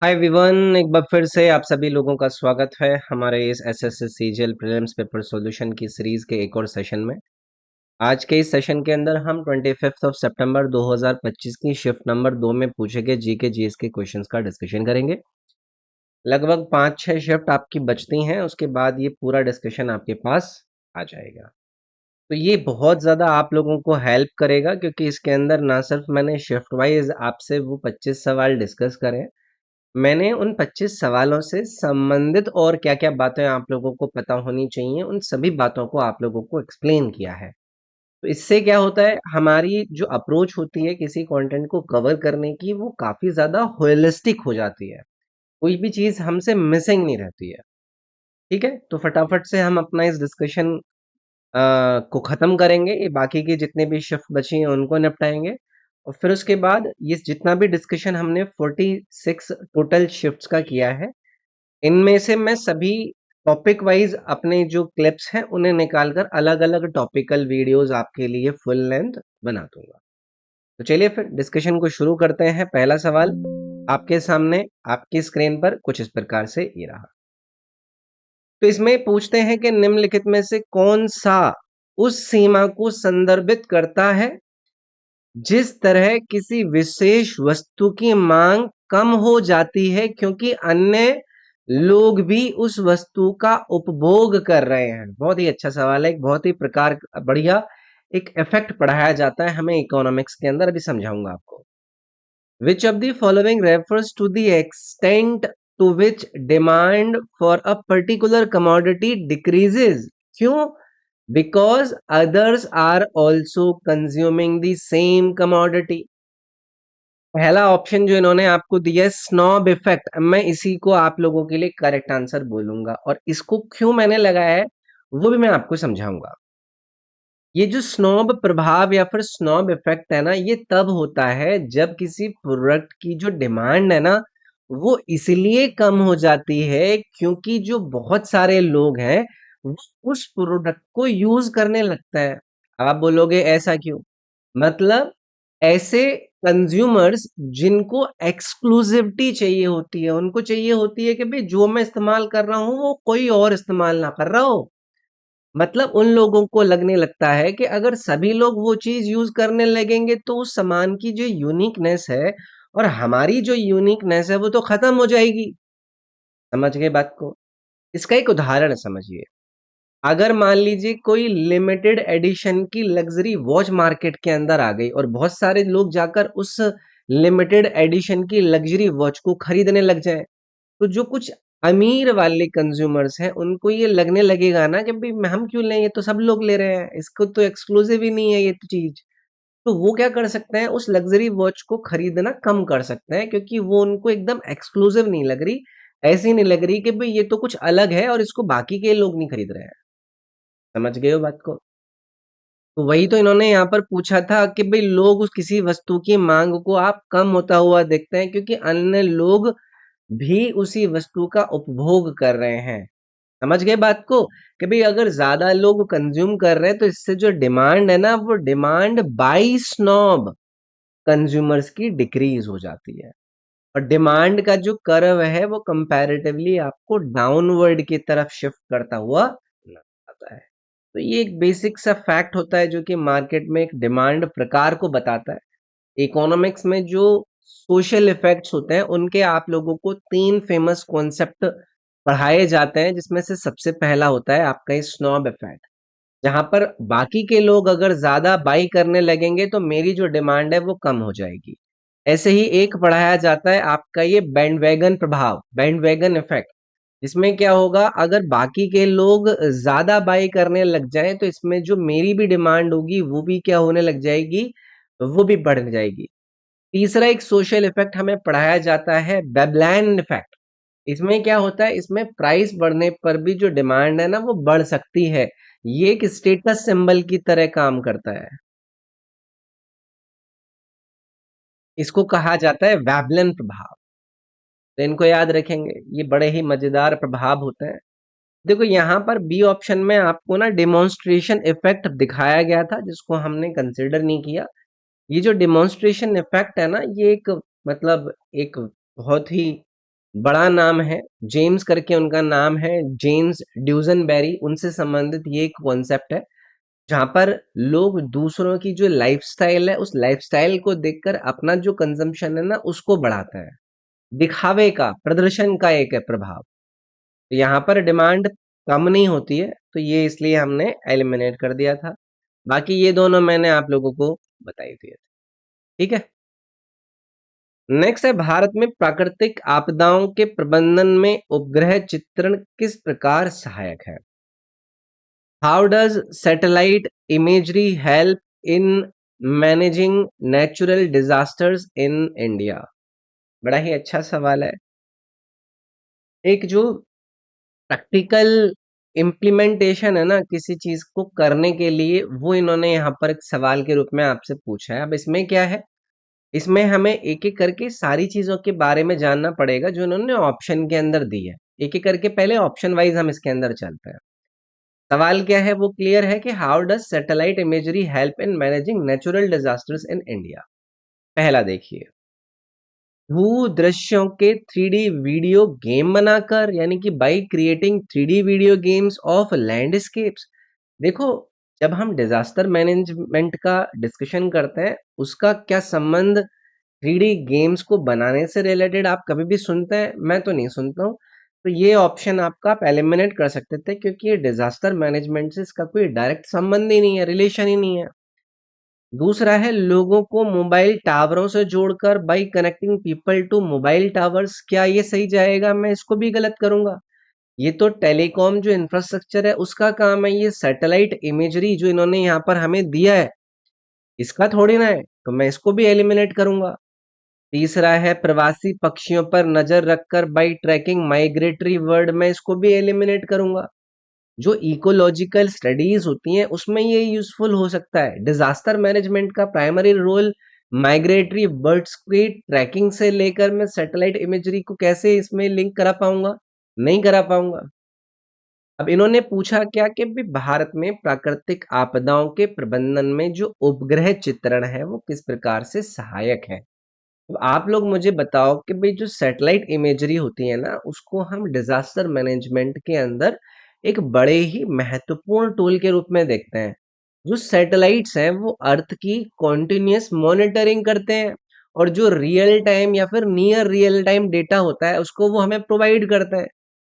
Hi everyone, एक बार फिर से आप सभी लोगों का स्वागत है हमारे इस SSC CGL prelims paper solution की सीरीज के एक और सेशन में। आज के इस सेशन के अंदर हम 25 सितंबर 2025 की शिफ्ट नंबर 2 में पूछे गए जीके जीएस के क्वेश्चंस का डिस्कशन करेंगे। लगभग 5-6 शिफ्ट आपकी बचती हैं, उसके बाद ये पूरा डिस्कशन आपके पास आ जाएगा। तो ये बहुत ज़्यादा आप लोगों को हेल्प करेगा, क्योंकि इसके अंदर ना सिर्फ मैंने शिफ्ट वाइज आपसे वो 25 सवाल डिस्कस करे, मैंने उन 25 सवालों से संबंधित और क्या-क्या बातें आप लोगों को पता होनी चाहिए, उन सभी बातों को आप लोगों को एक्सप्लेन किया है। तो इससे क्या होता है, हमारी जो अप्रोच होती है किसी कंटेंट को कवर करने की, वो काफ़ी ज़्यादा होलिस्टिक हो जाती है। कोई भी चीज़ हमसे मिसिंग नहीं रहती है। ठीक है? तो फटाफट से हम अपना इस डिस्कशन को ख़त्म करेंगे। ये बाकी के जितने भी शिफ्ट बची हैं उनको निपटाएँगे, और फिर उसके बाद ये जितना भी डिस्कशन हमने 46 टोटल शिफ्ट्स का किया है, इनमें से मैं सभी टॉपिक वाइज अपने जो क्लिप्स हैं उन्हें निकाल कर अलग-अलग टॉपिकल वीडियोस आपके लिए फुल लेंथ बना दूंगा। तो चलिए फिर डिस्कशन को शुरू करते हैं। पहला सवाल आपके सामने आपकी स्क्रीन पर कुछ इस प्रकार से ये रहा। तो इसमें पूछते हैं कि निम्नलिखित में से कौन सा उस सीमा को संदर्भित करता है जिस तरह किसी विशेष वस्तु की मांग कम हो जाती है क्योंकि अन्य लोग भी उस वस्तु का उपभोग कर रहे हैं। बहुत ही अच्छा सवाल है, एक बहुत ही प्रकार बढ़िया एक इफेक्ट पढ़ाया जाता है हमें इकोनॉमिक्स के अंदर, अभी समझाऊंगा आपको। Which of the following refers to the extent to which demand for a particular commodity decreases? क्यों? Because others are also consuming the same commodity. पहला ऑप्शन जो इन्होंने आपको दिया है स्नॉब इफेक्ट, मैं इसी को आप लोगों के लिए करेक्ट आंसर बोलूंगा, और इसको क्यों मैंने लगाया है वो भी मैं आपको समझाऊंगा। ये जो स्नॉब प्रभाव या फिर स्नॉब इफेक्ट है ना, ये तब होता है जब किसी प्रोडक्ट की जो डिमांड है ना, वो इसलिए कम हो जाती है क्योंकि जो बहुत सारे लोग हैं वो उस प्रोडक्ट को यूज करने लगता है। आप बोलोगे ऐसा क्यों? मतलब ऐसे कंज्यूमर्स जिनको एक्सक्लूसिविटी चाहिए होती है, उनको चाहिए होती है कि भाई जो मैं इस्तेमाल कर रहा हूँ वो कोई और इस्तेमाल ना कर रहा हो। मतलब उन लोगों को लगने लगता है कि अगर सभी लोग वो चीज यूज करने लगेंगे तो उस सामान की जो यूनिकनेस है और हमारी जो यूनिकनेस है वो तो खत्म हो जाएगी। समझ गए बात को? इसका एक उदाहरण समझिए। अगर मान लीजिए कोई लिमिटेड एडिशन की लग्जरी वॉच मार्केट के अंदर आ गई और बहुत सारे लोग जाकर उस लिमिटेड एडिशन की लग्जरी वॉच को खरीदने लग जाएं, तो जो कुछ अमीर वाले कंज्यूमर्स हैं उनको ये लगने लगेगा ना कि भाई हम क्यों लें, ये तो सब लोग ले रहे हैं, इसको तो एक्सक्लूसिव ही नहीं है ये तो चीज। तो वो क्या कर सकते हैं, उस लग्जरी वॉच को खरीदना कम कर सकते हैं, क्योंकि वो उनको एकदम एक्सक्लूसिव नहीं लग रही, ऐसी नहीं लग रही कि भाई ये तो कुछ अलग है और इसको बाकी के लोग नहीं खरीद रहे हैं। समझ गए हो बात को? तो वही तो इन्होंने यहाँ पर पूछा था कि भाई लोग उस किसी वस्तु की मांग को आप कम होता हुआ देखते हैं क्योंकि अन्य लोग भी उसी वस्तु का उपभोग कर रहे हैं। समझ गए बात को? कि भाई अगर ज्यादा लोग कंज्यूम कर रहे हैं तो इससे जो डिमांड है ना, वो डिमांड बाई स्नॉब कंज्यूमर्स की डिक्रीज हो जाती है, और डिमांड का जो कर्व है वो कंपैरेटिवली आपको डाउनवर्ड की तरफ शिफ्ट करता हुआ नजर आता है। तो ये एक बेसिक सा फैक्ट होता है जो कि मार्केट में एक डिमांड प्रकार को बताता है। इकोनॉमिक्स में जो सोशल इफेक्ट्स होते हैं उनके आप लोगों को 3 फेमस कॉन्सेप्ट पढ़ाए जाते हैं, जिसमें से सबसे पहला होता है आपका स्नॉब इफेक्ट, जहां पर बाकी के लोग अगर ज्यादा बाई करने लगेंगे तो मेरी जो डिमांड है वो कम हो जाएगी। ऐसे ही एक पढ़ाया जाता है आपका ये बैंडवैगन प्रभाव, बैंडवैगन इफेक्ट। इसमें क्या होगा, अगर बाकी के लोग ज्यादा बाई करने लग जाएं तो इसमें जो मेरी भी डिमांड होगी वो भी क्या होने लग जाएगी, वो भी बढ़ जाएगी। तीसरा एक सोशल इफेक्ट हमें पढ़ाया जाता है बेबलैन इफेक्ट। इसमें क्या होता है, इसमें प्राइस बढ़ने पर भी जो डिमांड है ना वो बढ़ सकती है। ये एक स्टेटस सिंबल की तरह काम करता है। इसको कहा जाता है वेबलन प्रभाव। तो इनको याद रखेंगे, ये बड़े ही मजेदार प्रभाव होते हैं। देखो यहाँ पर बी ऑप्शन में आपको ना डिमॉन्स्ट्रेशन इफेक्ट दिखाया गया था जिसको हमने कंसिडर नहीं किया। ये जो डिमॉन्स्ट्रेशन इफेक्ट है ना, ये एक मतलब एक बहुत ही बड़ा नाम है, जेम्स करके उनका नाम है, जेम्स ड्यूजनबेरी, उनसे संबंधित ये एक कॉन्सेप्ट है जहां पर लोग दूसरों की जो लाइफस्टाइल है उस लाइफस्टाइल को देखकर अपना जो कंजम्पशन है ना उसको बढ़ाते हैं। दिखावे का, प्रदर्शन का एक है प्रभाव। तो यहाँ पर डिमांड कम नहीं होती है, तो ये इसलिए हमने एलिमिनेट कर दिया था। बाकी ये दोनों मैंने आप लोगों को बताई दिए थे। ठीक है। नेक्स्ट है, भारत में प्राकृतिक आपदाओं के प्रबंधन में उपग्रह चित्रण किस प्रकार सहायक है? How does satellite imagery help in managing natural disasters in India? बड़ा ही अच्छा सवाल है। एक जो प्रैक्टिकल इम्प्लीमेंटेशन है ना किसी चीज को करने के लिए, वो इन्होंने यहाँ पर एक सवाल के रूप में आपसे पूछा है। अब इसमें क्या है, इसमें हमें एक एक करके सारी चीजों के बारे में जानना पड़ेगा जो इन्होंने ऑप्शन के अंदर दी है। एक एक करके पहले ऑप्शन वाइज हम इसके अंदर चलते हैं। सवाल क्या है वो क्लियर है कि how does satellite imagery help in managing natural disasters in India. पहला देखिए, भू दृश्यों के 3D वीडियो गेम बनाकर, यानी कि by creating 3D video games of landscapes. देखो, जब हम डिजास्टर मैनेजमेंट का डिस्कशन करते हैं उसका क्या संबंध 3D गेम्स को बनाने से रिलेटेड आप कभी भी सुनते हैं? मैं तो नहीं सुनता हूँ। तो ये ऑप्शन आपका आप एलिमिनेट कर सकते थे, क्योंकि ये डिजास्टर मैनेजमेंट से इसका कोई डायरेक्ट संबंध ही नहीं है, रिलेशन ही नहीं है। दूसरा है, लोगों को मोबाइल टावरों से जोड़कर by connecting people to mobile towers. क्या ये सही जाएगा? मैं इसको भी गलत करूंगा। ये तो टेलीकॉम जो इंफ्रास्ट्रक्चर है उसका काम है। ये सैटेलाइट इमेजरी जो इन्होंने यहाँ पर हमें दिया है इसका थोड़ी ना है, तो मैं इसको भी एलिमिनेट करूंगा। तीसरा है, प्रवासी पक्षियों पर नजर रखकर बाई ट्रैकिंग माइग्रेटरी बर्ड, मैं इसको भी एलिमिनेट करूंगा। जो इकोलॉजिकल स्टडीज होती हैं उसमें ये यूजफुल हो सकता है। डिजास्टर मैनेजमेंट का प्राइमरी रोल माइग्रेटरी बर्ड्स की ट्रैकिंग से लेकर मैं सैटेलाइट इमेजरी को कैसे इसमें लिंक करा पाऊंगा? नहीं करा पाऊंगा। अब इन्होंने पूछा क्या कि भी भारत में प्राकृतिक आपदाओं के प्रबंधन में जो उपग्रह चित्रण है वो किस प्रकार से सहायक है। तो आप लोग मुझे बताओ कि भाई जो सैटेलाइट इमेजरी होती है ना उसको हम डिजास्टर मैनेजमेंट के अंदर एक बड़े ही महत्वपूर्ण टूल के रूप में देखते हैं। जो सैटेलाइट्स हैं वो अर्थ की कॉन्टिन्यूस मॉनिटरिंग करते हैं, और जो रियल टाइम या फिर नियर रियल टाइम डेटा होता है उसको वो हमें प्रोवाइड करता है।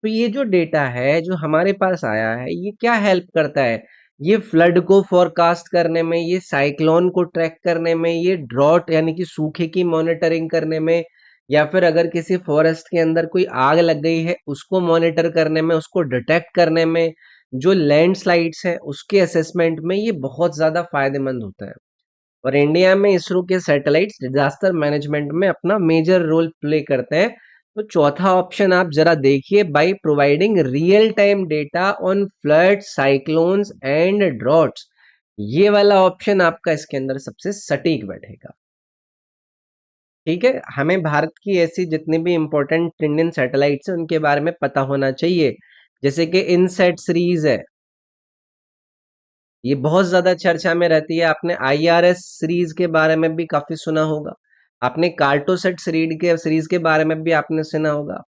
तो ये जो डेटा है जो हमारे पास आया है ये क्या हेल्प करता है? ये फ्लड को फोरकास्ट करने में, ये साइक्लोन को ट्रैक करने में, ये ड्रॉट यानी कि सूखे की मॉनिटरिंग करने में, या फिर अगर किसी फॉरेस्ट के अंदर कोई आग लग गई है उसको मॉनिटर करने में, उसको डिटेक्ट करने में, जो लैंडस्लाइड्स है उसके असेसमेंट में ये बहुत ज्यादा फायदेमंद होता है। और इंडिया में इसरो के सैटेलाइट्स डिजास्टर मैनेजमेंट में अपना मेजर रोल प्ले करते हैं। तो चौथा ऑप्शन आप जरा देखिए, by providing real time data on flood, cyclones and droughts. ये वाला ऑप्शन आपका इसके अंदर सबसे सटीक बैठेगा। ठीक है, हमें भारत की ऐसी जितनी भी इंपॉर्टेंट इंडियन सैटेलाइट्स हैं उनके बारे में पता होना चाहिए। जैसे कि इनसेट सीरीज है, ये बहुत ज्यादा चर्चा में रहती है। आपने आईआरएस सीरीज के बारे में भी काफी सुना होगा। आपने कार्टोसेट सीरीज के बारे में भी आपने सुना होगा।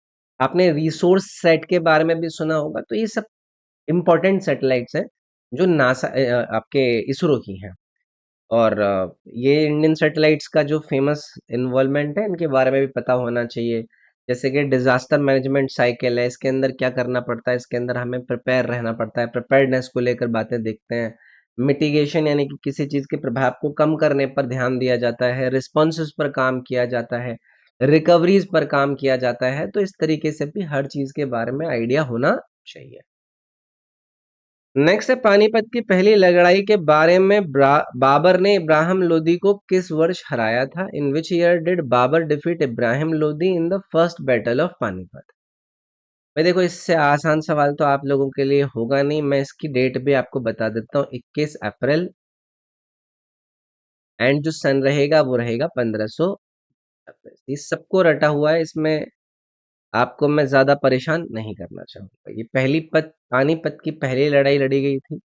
आपने रिसोर्स सेट के बारे में भी सुना होगा। तो ये सब इंपॉर्टेंट सैटेलाइट्स हैं जो नासा आपके इसरो की हैं। और ये इंडियन सैटेलाइट्स का जो फेमस इन्वॉल्वमेंट है इनके बारे में भी पता होना चाहिए। जैसे कि डिजास्टर मैनेजमेंट साइकिल है, इसके अंदर क्या करना पड़ता है, इसके अंदर हमें प्रिपेयर रहना पड़ता है। प्रिपेयर्डनेस को लेकर बातें देखते हैं। मिटिगेशन यानी कि किसी चीज के प्रभाव को कम करने पर ध्यान दिया जाता है। रिस्पॉन्सेज पर काम किया जाता है। रिकवरीज पर काम किया जाता है। तो इस तरीके से भी हर चीज के बारे में आइडिया होना चाहिए। नेक्स्ट है, पानीपत की पहली लड़ाई के बारे में बाबर ने इब्राहिम लोदी को किस वर्ष हराया था? In which year did Babur defeat Ibrahim Lodi in the first battle of Panipat? भाई देखो, इससे आसान सवाल तो आप लोगों के लिए होगा नहीं। मैं इसकी डेट भी आपको बता देता हूँ, 21 अप्रैल। एंड जो सन रहेगा वो रहेगा 1526। इस सबको रटा हुआ है, इसमें आपको मैं ज्यादा परेशान नहीं करना चाहूंगा। ये पहली पानीपत की पहली लड़ाई लड़ी गई थी,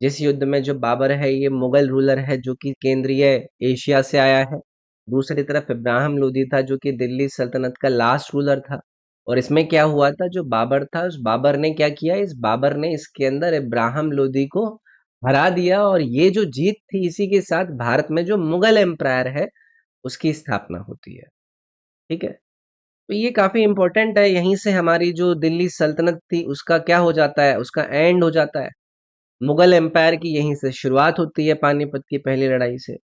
जिस युद्ध में जो बाबर है ये मुगल रूलर है जो कि केंद्रीय एशिया से आया है। दूसरी तरफ इब्राहिम लोदी था जो कि दिल्ली सल्तनत का लास्ट रूलर था। और इसमें क्या हुआ था, जो बाबर था उस बाबर ने क्या किया, इस बाबर ने इसके अंदर इब्राहिम लोदी को हरा दिया और ये जो जीत थी इसी के साथ भारत में जो मुगल एम्पायर है उसकी स्थापना होती है। ठीक है, तो ये काफी इंपॉर्टेंट है। यहीं से हमारी जो दिल्ली सल्तनत थी उसका क्या हो जाता है, उसका एंड हो जाता है। मुगल एम्पायर की यहीं से शुरुआत होती है, पानीपत की पहली लड़ाई से।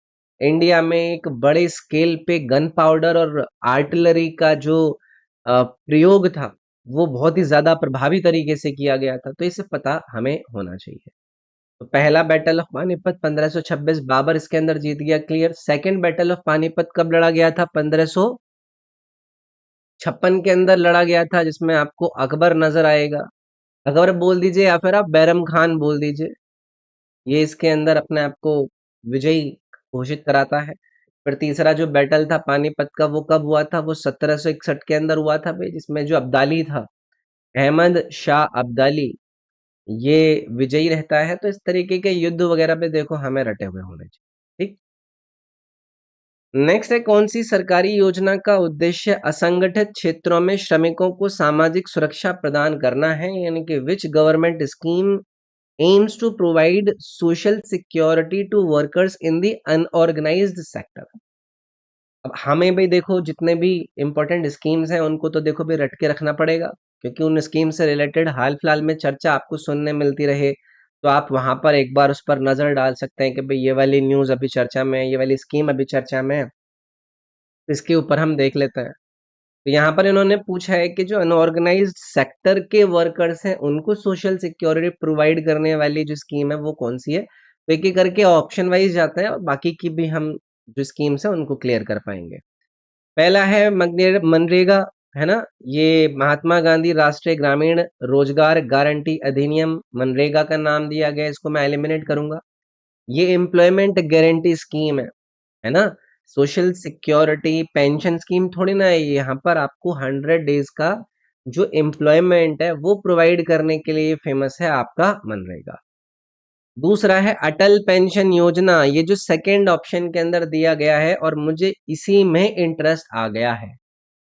इंडिया में एक बड़े स्केल पे गन पाउडर और आर्टिलरी का जो प्रयोग था वो बहुत ही ज्यादा प्रभावी तरीके से किया गया था, तो इसे पता हमें होना चाहिए। तो पहला बैटल ऑफ पानीपत 1526 बाबर इसके अंदर जीत गया, clear. Second battle of Panipat कब लड़ा गया था, 1556 के अंदर लड़ा गया था, जिसमें आपको अकबर नजर आएगा। अकबर बोल दीजिए या फिर आप बैरम खान बोल दीजिए। ये इसके अंदर अपने आप को विजयी घोषित कराता है। फिर तीसरा जो बैटल था पानीपत का वो कब हुआ था, वो 1761 के अंदर हुआ था भाई, जिसमें जो अब्दाली था, अहमद शाह अब्दाली, ये विजयी रहता है। तो इस तरीके के युद्ध वगैरह पे देखो हमें रटे हुए होने चाहिए। ठीक, नेक्स्ट है, कौन सी सरकारी योजना का उद्देश्य असंगठित क्षेत्रों में श्रमिकों को सामाजिक सुरक्षा प्रदान करना है, यानी कि which government scheme aims to provide social security to workers in the unorganized sector। अब हमें भाई देखो जितने भी इंपॉर्टेंट स्कीम्स हैं उनको तो देखो भी रट के रखना पड़ेगा, क्योंकि उन स्कीम से रिलेटेड हाल फिलहाल में चर्चा आपको सुनने मिलती रहे, तो आप वहां पर एक बार उस पर नजर डाल सकते हैं कि भाई ये वाली न्यूज अभी चर्चा में है, ये वाली स्कीम अभी चर्चा में है, तो इसके ऊपर हम देख लेते हैं। तो यहाँ पर इन्होंने पूछा है कि जो अनऑर्गेनाइज्ड सेक्टर के वर्कर्स हैं उनको सोशल सिक्योरिटी प्रोवाइड करने वाली जो स्कीम है वो कौन सी है। तो एक एक करके ऑप्शन वाइज जाते हैं और बाकी की भी हम जो स्कीम्स है उनको क्लियर कर पाएंगे। पहला है मनरेगा, है ना। ये महात्मा गांधी राष्ट्रीय ग्रामीण रोजगार गारंटी अधिनियम मनरेगा का नाम दिया गया, इसको मैं एलिमिनेट करूंगा। ये एम्प्लॉयमेंट गारंटी स्कीम है ना। सोशल सिक्योरिटी पेंशन स्कीम थोड़ी ना है, यहाँ पर आपको 100 डेज का जो एम्प्लॉयमेंट है वो प्रोवाइड करने के लिए फेमस है आपका मनरेगा। दूसरा है अटल पेंशन योजना, ये जो सेकंड ऑप्शन के अंदर दिया गया है और मुझे इसी में इंटरेस्ट आ गया है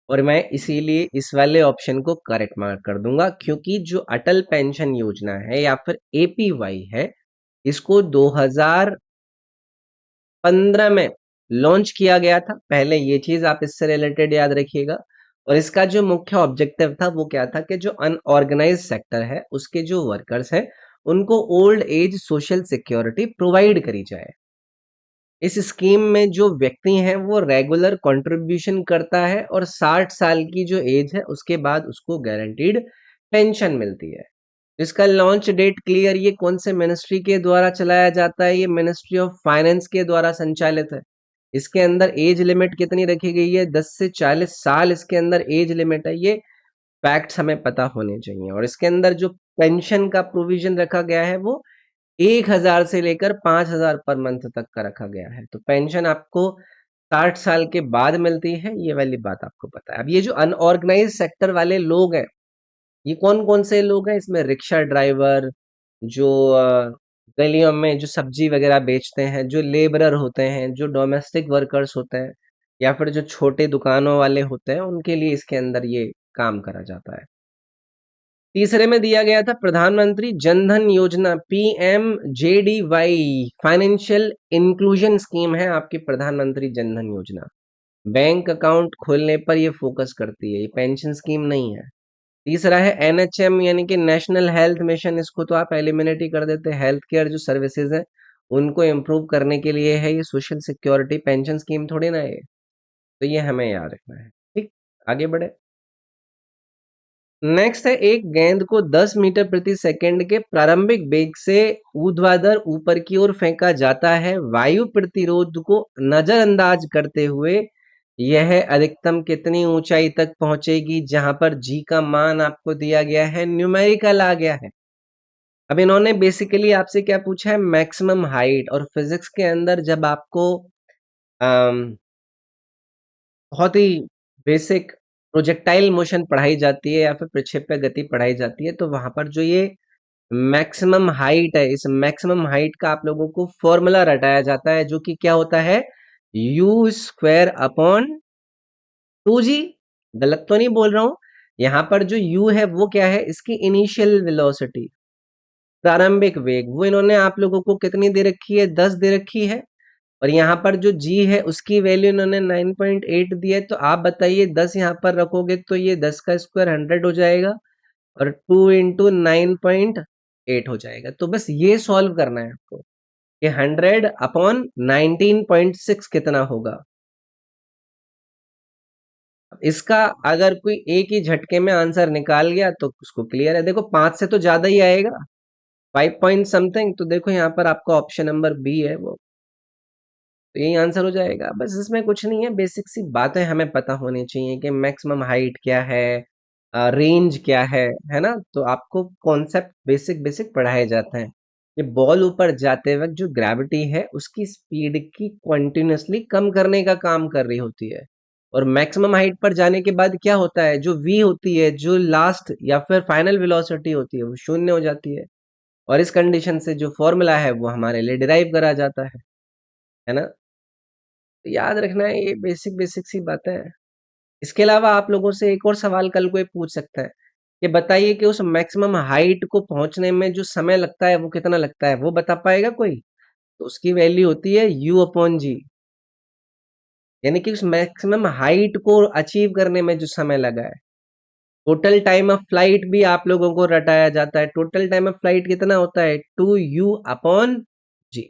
और मैं इसीलिए इस वाले ऑप्शन को करेक्ट मार्क कर दूंगा, क्योंकि जो अटल पेंशन योजना है या फिर एपीवाई है, इसको 2015 में लॉन्च किया गया था। पहले ये चीज आप इससे रिलेटेड याद रखिएगा। और इसका जो मुख्य ऑब्जेक्टिव था वो क्या था कि जो अनऑर्गेनाइज सेक्टर है उसके जो वर्कर्स हैं उनको old age social security provide करी जाए। इस स्कीम में जो व्यक्ति हैं वो रेगुलर कंट्रीब्यूशन करता है और 60 साल की जो एज है उसके बाद उसको गारंटीड पेंशन मिलती है। इसका लॉन्च डेट क्लियर, ये कौन से मिनिस्ट्री के द्वारा चलाया जाता है, ये मिनिस्ट्री ऑफ फाइनेंस के द्वारा संचालित है। इसके अंदर एज लिमिट कितनी रखी गई है, 10 से 40 साल इसके अंदर एज लिमिट है। ये फैक्ट्स हमें पता होने चाहिए। और इसके अंदर जो पेंशन का प्रोविजन रखा गया है वो 1000 से लेकर 5000 पर मंथ तक का रखा गया है। तो पेंशन आपको 60 साल के बाद मिलती है, ये वाली बात आपको पता है। अब ये जो अनऑर्गेनाइज सेक्टर वाले लोग हैं, ये कौन कौन से लोग हैं, इसमें रिक्शा ड्राइवर, जो गलियों में जो सब्जी वगैरह बेचते हैं, जो लेबरर होते हैं, जो डोमेस्टिक वर्कर्स होते हैं, या फिर जो छोटे दुकानों वाले होते हैं, उनके लिए इसके अंदर ये काम करा जाता है। तीसरे में दिया गया था प्रधानमंत्री जन धन योजना, पीएमजेडीवाई, फाइनेंशियल इंक्लूजन स्कीम है आपकी प्रधानमंत्री जन धन योजना। बैंक अकाउंट खोलने पर ये फोकस करती है, ये पेंशन स्कीम नहीं है। तीसरा है एनएचएम यानी कि नेशनल हेल्थ मिशन, इसको तो आप एलिमिनेट ही कर देते हैं। हेल्थ केयर जो सर्विसेज है उनको इम्प्रूव करने के लिए है, ये सोशल सिक्योरिटी पेंशन स्कीम थोड़ी ना है। तो ये हमें याद रखना है। ठीक, आगे बढ़े। नेक्स्ट है, एक गेंद को 10 मीटर प्रति सेकंड के प्रारंभिक वेग से ऊर्ध्वाधर ऊपर की ओर फेंका जाता है, वायु प्रतिरोध को नजरअंदाज करते हुए यह अधिकतम कितनी ऊंचाई तक पहुंचेगी, जहां पर जी का मान आपको दिया गया है, न्यूमेरिकल आ गया है। अब इन्होंने बेसिकली आपसे क्या पूछा है, मैक्सिमम हाइट। और फिजिक्स के अंदर जब आपको बहुत ही बेसिक प्रोजेक्टाइल मोशन पढ़ाई जाती है या फिर प्रक्षेप्य गति पढ़ाई जाती है, तो वहां पर जो ये मैक्सिमम हाइट है, इस मैक्सिमम हाइट का आप लोगों को फॉर्मूला रटाया जाता है, जो कि क्या होता है, यू स्क्वायर अपॉन 2g। गलत तो नहीं बोल रहा हूं, यहाँ पर जो u है वो क्या है, इसकी इनिशियल वेलोसिटी, प्रारंभिक वेग, वो इन्होंने आप लोगों को कितनी दे रखी है, 10 दे रखी है। और यहाँ पर जो g है उसकी वैल्यू इन्होंने 9.8 दी है। तो आप बताइए 10 यहाँ पर रखोगे तो ये 10 का स्क्वायर 100 हो जाएगा और 2 इंटू 9.8 हो जाएगा। तो बस ये सॉल्व करना है आपको कि 100 अपॉन 19.6 कितना होगा। इसका अगर कोई एक ही झटके में आंसर निकाल गया तो उसको क्लियर है। देखो 5 से तो ज्यादा ही आएगा, 5 पॉइंट समथिंग। तो देखो यहाँ पर आपका ऑप्शन नंबर बी है वो, तो यही आंसर हो जाएगा। बस इसमें कुछ नहीं है, बेसिक सी बातें हमें पता होनी चाहिए कि मैक्सिमम हाइट क्या है, रेंज क्या है ना। तो आपको कॉन्सेप्ट बेसिक बेसिक पढ़ाए जाते हैं कि बॉल ऊपर जाते वक्त जो ग्रेविटी है उसकी स्पीड की कंटिन्यूअसली कम करने का काम कर रही होती है। और मैक्सिमम हाइट पर जाने के बाद क्या होता है, जो वी होती है, जो लास्ट या फिर फाइनल वेलोसिटी होती है, वो शून्य हो जाती है। और इस कंडीशन से जो फॉर्मूला है वो हमारे लिए डिराइव करा जाता है ना। तो याद रखना है, ये बेसिक बेसिक सी बातें हैं। इसके अलावा आप लोगों से एक और सवाल कल कोई पूछ सकता है कि बताइए कि उस मैक्सिमम हाइट को पहुंचने में जो समय लगता है वो कितना लगता है, वो बता पाएगा कोई? तो उसकी वैल्यू होती है u अपॉन जी, यानी कि उस मैक्सिमम हाइट को अचीव करने में जो समय लगा है। टोटल टाइम ऑफ फ्लाइट भी आप लोगों को रटाया जाता है। टोटल टाइम ऑफ फ्लाइट कितना होता है, 2u अपॉन जी,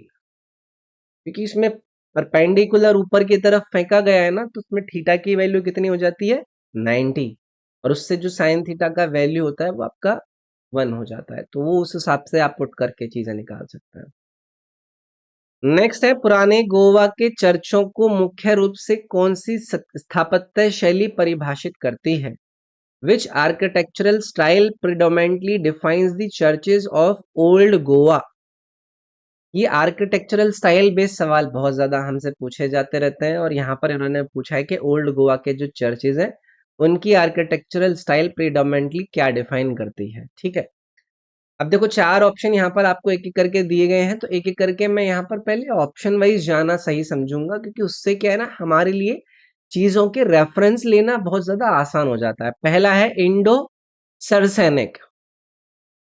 क्योंकि इसमें परपेंडिकुलर ऊपर की तरफ फेंका गया है ना, तो उसमें थीटा की वैल्यू कितनी हो जाती है, 90। और उससे जो साइन थीटा का वैल्यू होता है वो आपका 1 हो जाता है। तो वो उस हिसाब से आप पुट करके चीजें निकाल सकते हैं। नेक्स्ट है, पुराने गोवा के चर्चों को मुख्य रूप से कौन सी स्थापत्य शैली परिभाषित करती है? Which architectural style predominantly defines the churches of old Goa? ये आर्किटेक्चरल स्टाइल बेस्ड सवाल बहुत ज्यादा हमसे पूछे जाते रहते हैं, और यहाँ पर इन्होंने पूछा है कि ओल्ड गोवा के जो चर्चेज हैं उनकी आर्किटेक्चरल स्टाइल प्रीडोमिनेंटली क्या डिफाइन करती है। ठीक है, अब देखो 4 ऑप्शन यहाँ पर आपको एक एक करके दिए गए हैं, तो एक एक करके मैं यहाँ पर पहले ऑप्शन वाइज जाना सही समझूंगा, क्योंकि उससे क्या है ना, हमारे लिए चीजों के रेफरेंस लेना बहुत ज्यादा आसान हो जाता है। पहला है इंडो सरसैनिक।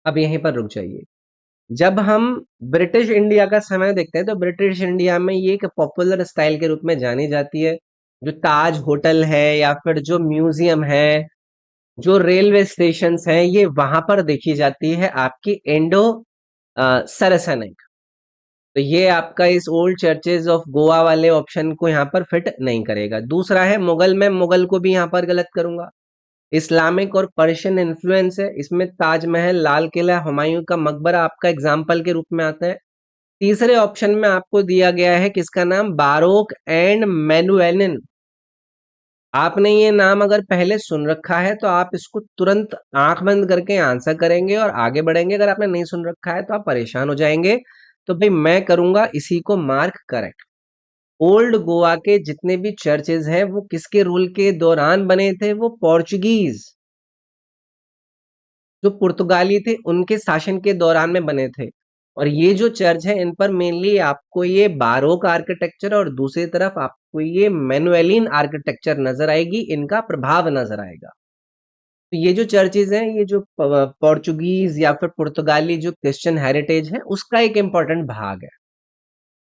अब यहीं पर रुक जाइए। जब हम ब्रिटिश इंडिया का समय देखते हैं तो ब्रिटिश इंडिया में ये एक पॉपुलर स्टाइल के रूप में जानी जाती है। जो ताज होटल है या फिर जो म्यूजियम है, जो रेलवे स्टेशन हैं, ये वहां पर देखी जाती है आपकी इंडो सरसनिक। तो ये आपका इस ओल्ड चर्चेज ऑफ गोवा वाले ऑप्शन को यहाँ पर फिट नहीं करेगा। दूसरा है मुगल, में मुगल को भी यहाँ पर गलत करूंगा। इस्लामिक और पर्शियन इन्फ्लुएंस है, इसमें ताजमहल, लाल किला, हुमायूं का मकबरा आपका एग्जाम्पल के रूप में आता है। तीसरे ऑप्शन में आपको दिया गया है किसका नाम, बारोक एंड मैनुएलिन। आपने ये नाम अगर पहले सुन रखा है तो आप इसको तुरंत आंख बंद करके आंसर करेंगे और आगे बढ़ेंगे। अगर आपने नहीं सुन रखा है तो आप परेशान हो जाएंगे। तो भाई मैं करूंगा इसी को मार्क करेक्ट। ओल्ड गोवा के जितने भी चर्चेज हैं वो किसके रूल के दौरान बने थे, वो पोर्चुगीज, जो पुर्तगाली थे उनके शासन के दौरान में बने थे। और ये जो चर्च है इन पर मेनली आपको ये बारोक आर्किटेक्चर और दूसरी तरफ आपको ये मैनुएलिन आर्किटेक्चर नजर आएगी, इनका प्रभाव नजर आएगा। तो ये जो चर्चेज हैं, ये जो पोर्चुगीज या फिर पुर्तगाली जो क्रिश्चियन हेरिटेज है उसका एक इंपॉर्टेंट भाग है।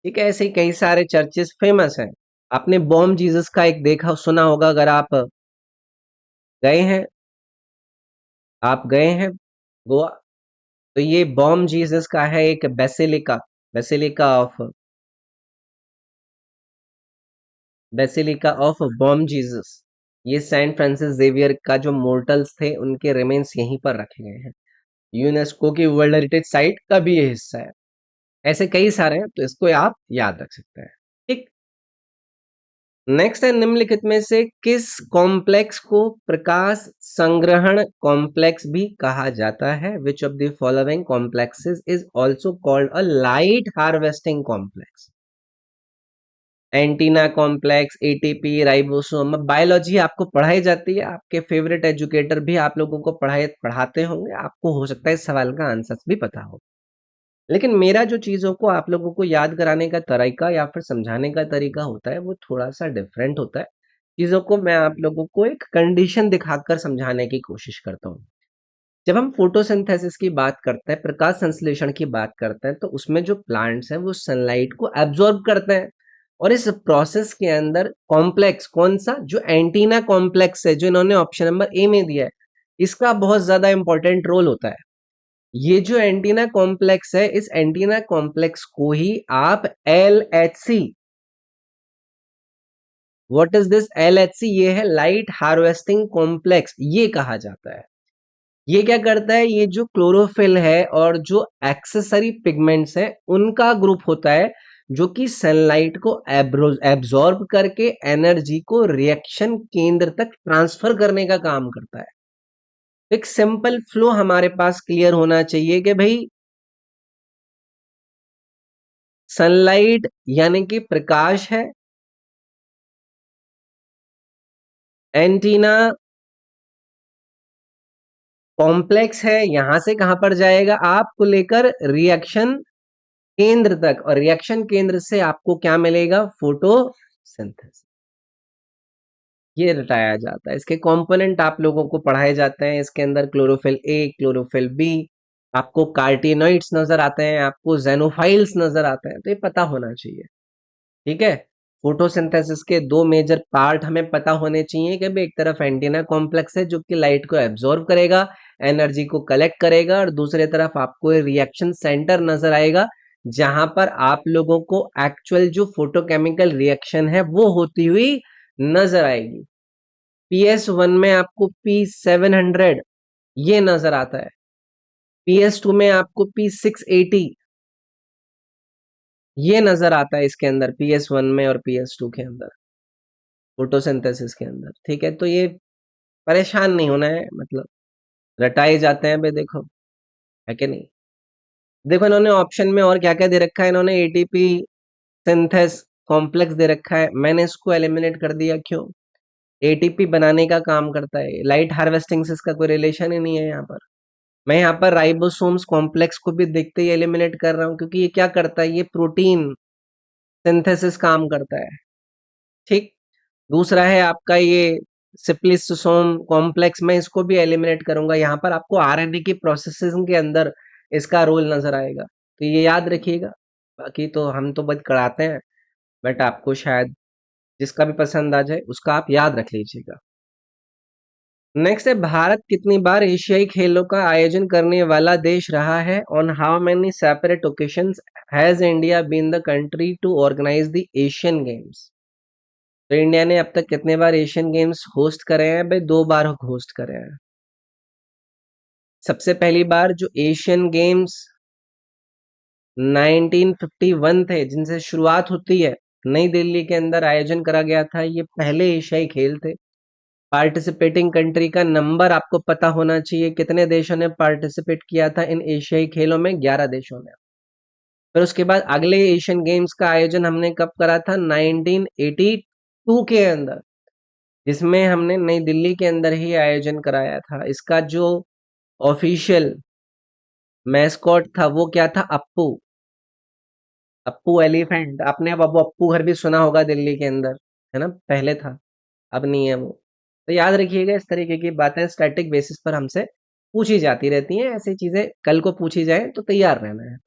ठीक है, ऐसे ही कई सारे चर्चेज फेमस हैं। आपने बॉम जीसस का एक देखा सुना होगा, अगर आप गए हैं, आप गए हैं गोवा, तो ये बॉम जीसस का है एक basilica, basilica of Bom Jesus. ये सेंट फ्रांसिस जेवियर का जो मोर्टल्स थे उनके रिमेन्स यहीं पर रखे गए हैं। यूनेस्को की वर्ल्ड हेरिटेज साइट का भी ये हिस्सा है। ऐसे कई सारे हैं, तो इसको आप याद रख सकते हैं। ठीक, नेक्स्ट है, निम्नलिखित में से किस कॉम्प्लेक्स को प्रकाश संग्रहण कॉम्प्लेक्स भी कहा जाता है? Which of the following complexes is also called a light harvesting complex? Antenna complex, ATP, ribosome. Biology आपको पढ़ाई जाती है, आपके फेवरेट एजुकेटर भी आप लोगों को पढ़ाते होंगे, आपको हो सकता है इस सवाल का आंसर भी पता हो। लेकिन मेरा जो चीजों को आप लोगों को याद कराने का तरीका या फिर समझाने का तरीका होता है वो थोड़ा सा डिफरेंट होता है। चीजों को मैं आप लोगों को एक कंडीशन दिखाकर समझाने की कोशिश करता हूँ। जब हम फोटोसिंथेसिस की बात करते हैं, प्रकाश संश्लेषण की बात करते हैं, तो उसमें जो प्लांट्स हैं वो सनलाइट को एब्जॉर्ब करते हैं, और इस प्रोसेस के अंदर कॉम्प्लेक्स कौन सा, जो एंटीना कॉम्प्लेक्स है, जो इन्होंने ऑप्शन नंबर ए में दिया है, इसका बहुत ज्यादा इंपॉर्टेंट रोल होता है। ये जो एंटीना कॉम्प्लेक्स है, इस एंटीना कॉम्प्लेक्स को ही आप LHC, what is this LHC, ये है लाइट हार्वेस्टिंग कॉम्प्लेक्स, ये कहा जाता है। ये क्या करता है, ये जो क्लोरोफिल है और जो एक्सेसरी पिगमेंट्स हैं उनका ग्रुप होता है, जो कि सनलाइट को एब्जॉर्ब करके एनर्जी को रिएक्शन केंद्र तक ट्रांसफर करने का काम करता है। एक सिंपल फ्लो हमारे पास क्लियर होना चाहिए कि भाई सनलाइट यानी कि प्रकाश है, एंटीना कॉम्प्लेक्स है, यहां से कहां पर जाएगा, आपको लेकर रिएक्शन केंद्र तक, और रिएक्शन केंद्र से आपको क्या मिलेगा, फोटोसिंथेसिस। ये रटाया जाता है, इसके कंपोनेंट आप लोगों को पढ़ाए जाते हैं। इसके अंदर क्लोरोफिल ए, क्लोरोफिल बी, आपको कार्टिनोइड्स नजर आते हैं, आपको जेनोफाइल्स नजर आते हैं, तो ये पता होना चाहिए। ठीक है। फोटोसिंथेसिस के दो मेजर पार्ट हमें पता होने चाहिए कि भाई एक तरफ एंटीना कॉम्प्लेक्स है जो कि लाइट को एब्जॉर्ब करेगा, एनर्जी को कलेक्ट करेगा, और दूसरी तरफ आपको रिएक्शन सेंटर नजर आएगा, जहां पर आप लोगों को एक्चुअल जो फोटोकेमिकल रिएक्शन है वो होती हुई नजर आएगी। PS1 में आपको P700 ये नजर आता है, PS2 में आपको P680 ये नजर आता है, इसके अंदर PS1 में और PS2 के अंदर, फोटोसिंथेसिस के अंदर। ठीक है, तो ये परेशान नहीं होना है, मतलब रटाए जाते हैं भाई, देखो है कि नहीं। देखो इन्होंने ऑप्शन में और क्या क्या दे रखा है, इन्होंने ATP सिंथेस कॉम्प्लेक्स दे रखा है, मैंने इसको एलिमिनेट कर दिया। क्यों? ATP बनाने का काम करता है, लाइट हार्वेस्टिंग से इसका कोई रिलेशन ही नहीं है यहाँ पर। मैं यहाँ पर राइबोसोम्स कॉम्प्लेक्स को भी देखते ही एलिमिनेट कर रहा हूँ, क्योंकि ये क्या करता है, ये प्रोटीन सिंथेसिस काम करता है। ठीक। दूसरा है आपका ये सिप्लिसोसोम कॉम्प्लेक्स, मैं इसको भी एलिमिनेट करूंगा। यहाँ पर आपको RNA की प्रोसेसिंग के अंदर इसका रोल नजर आएगा, तो ये याद रखिएगा। बाकी तो हम तो बस कराते हैं, बट आपको शायद जिसका भी पसंद आ जाए उसका आप याद रख लीजिएगा। नेक्स्ट है, भारत कितनी बार एशियाई खेलों का आयोजन करने वाला देश रहा है? On how many separate occasions has India been the country to organize the Asian Games? तो इंडिया ने अब तक कितने बार एशियन गेम्स होस्ट करे हैं? भाई 2 बार होस्ट करे हैं। सबसे पहली बार जो एशियन गेम्स 1951 थे, जिनसे शुरुआत होती है, नई दिल्ली के अंदर आयोजन करा गया था। ये पहले एशियाई खेल थे। पार्टिसिपेटिंग कंट्री का नंबर आपको पता होना चाहिए, कितने देशों ने पार्टिसिपेट किया था इन एशियाई खेलों में? 11 देशों ने। फिर उसके बाद अगले एशियन गेम्स का आयोजन हमने कब करा था? 1982 के अंदर, जिसमें हमने नई दिल्ली के अंदर ही आयोजन कराया था। इसका जो ऑफिशियल मैस्कॉट था वो क्या था? अप्पू। अप्पू एलिफेंट, आपने अब अप्पू घर भी सुना होगा दिल्ली के अंदर, है ना, पहले था, अब नहीं है वो। तो याद रखिएगा, इस तरीके की बातें स्टैटिक बेसिस पर हमसे पूछी जाती रहती हैं, ऐसी चीजें कल को पूछी जाए तो तैयार रहना है।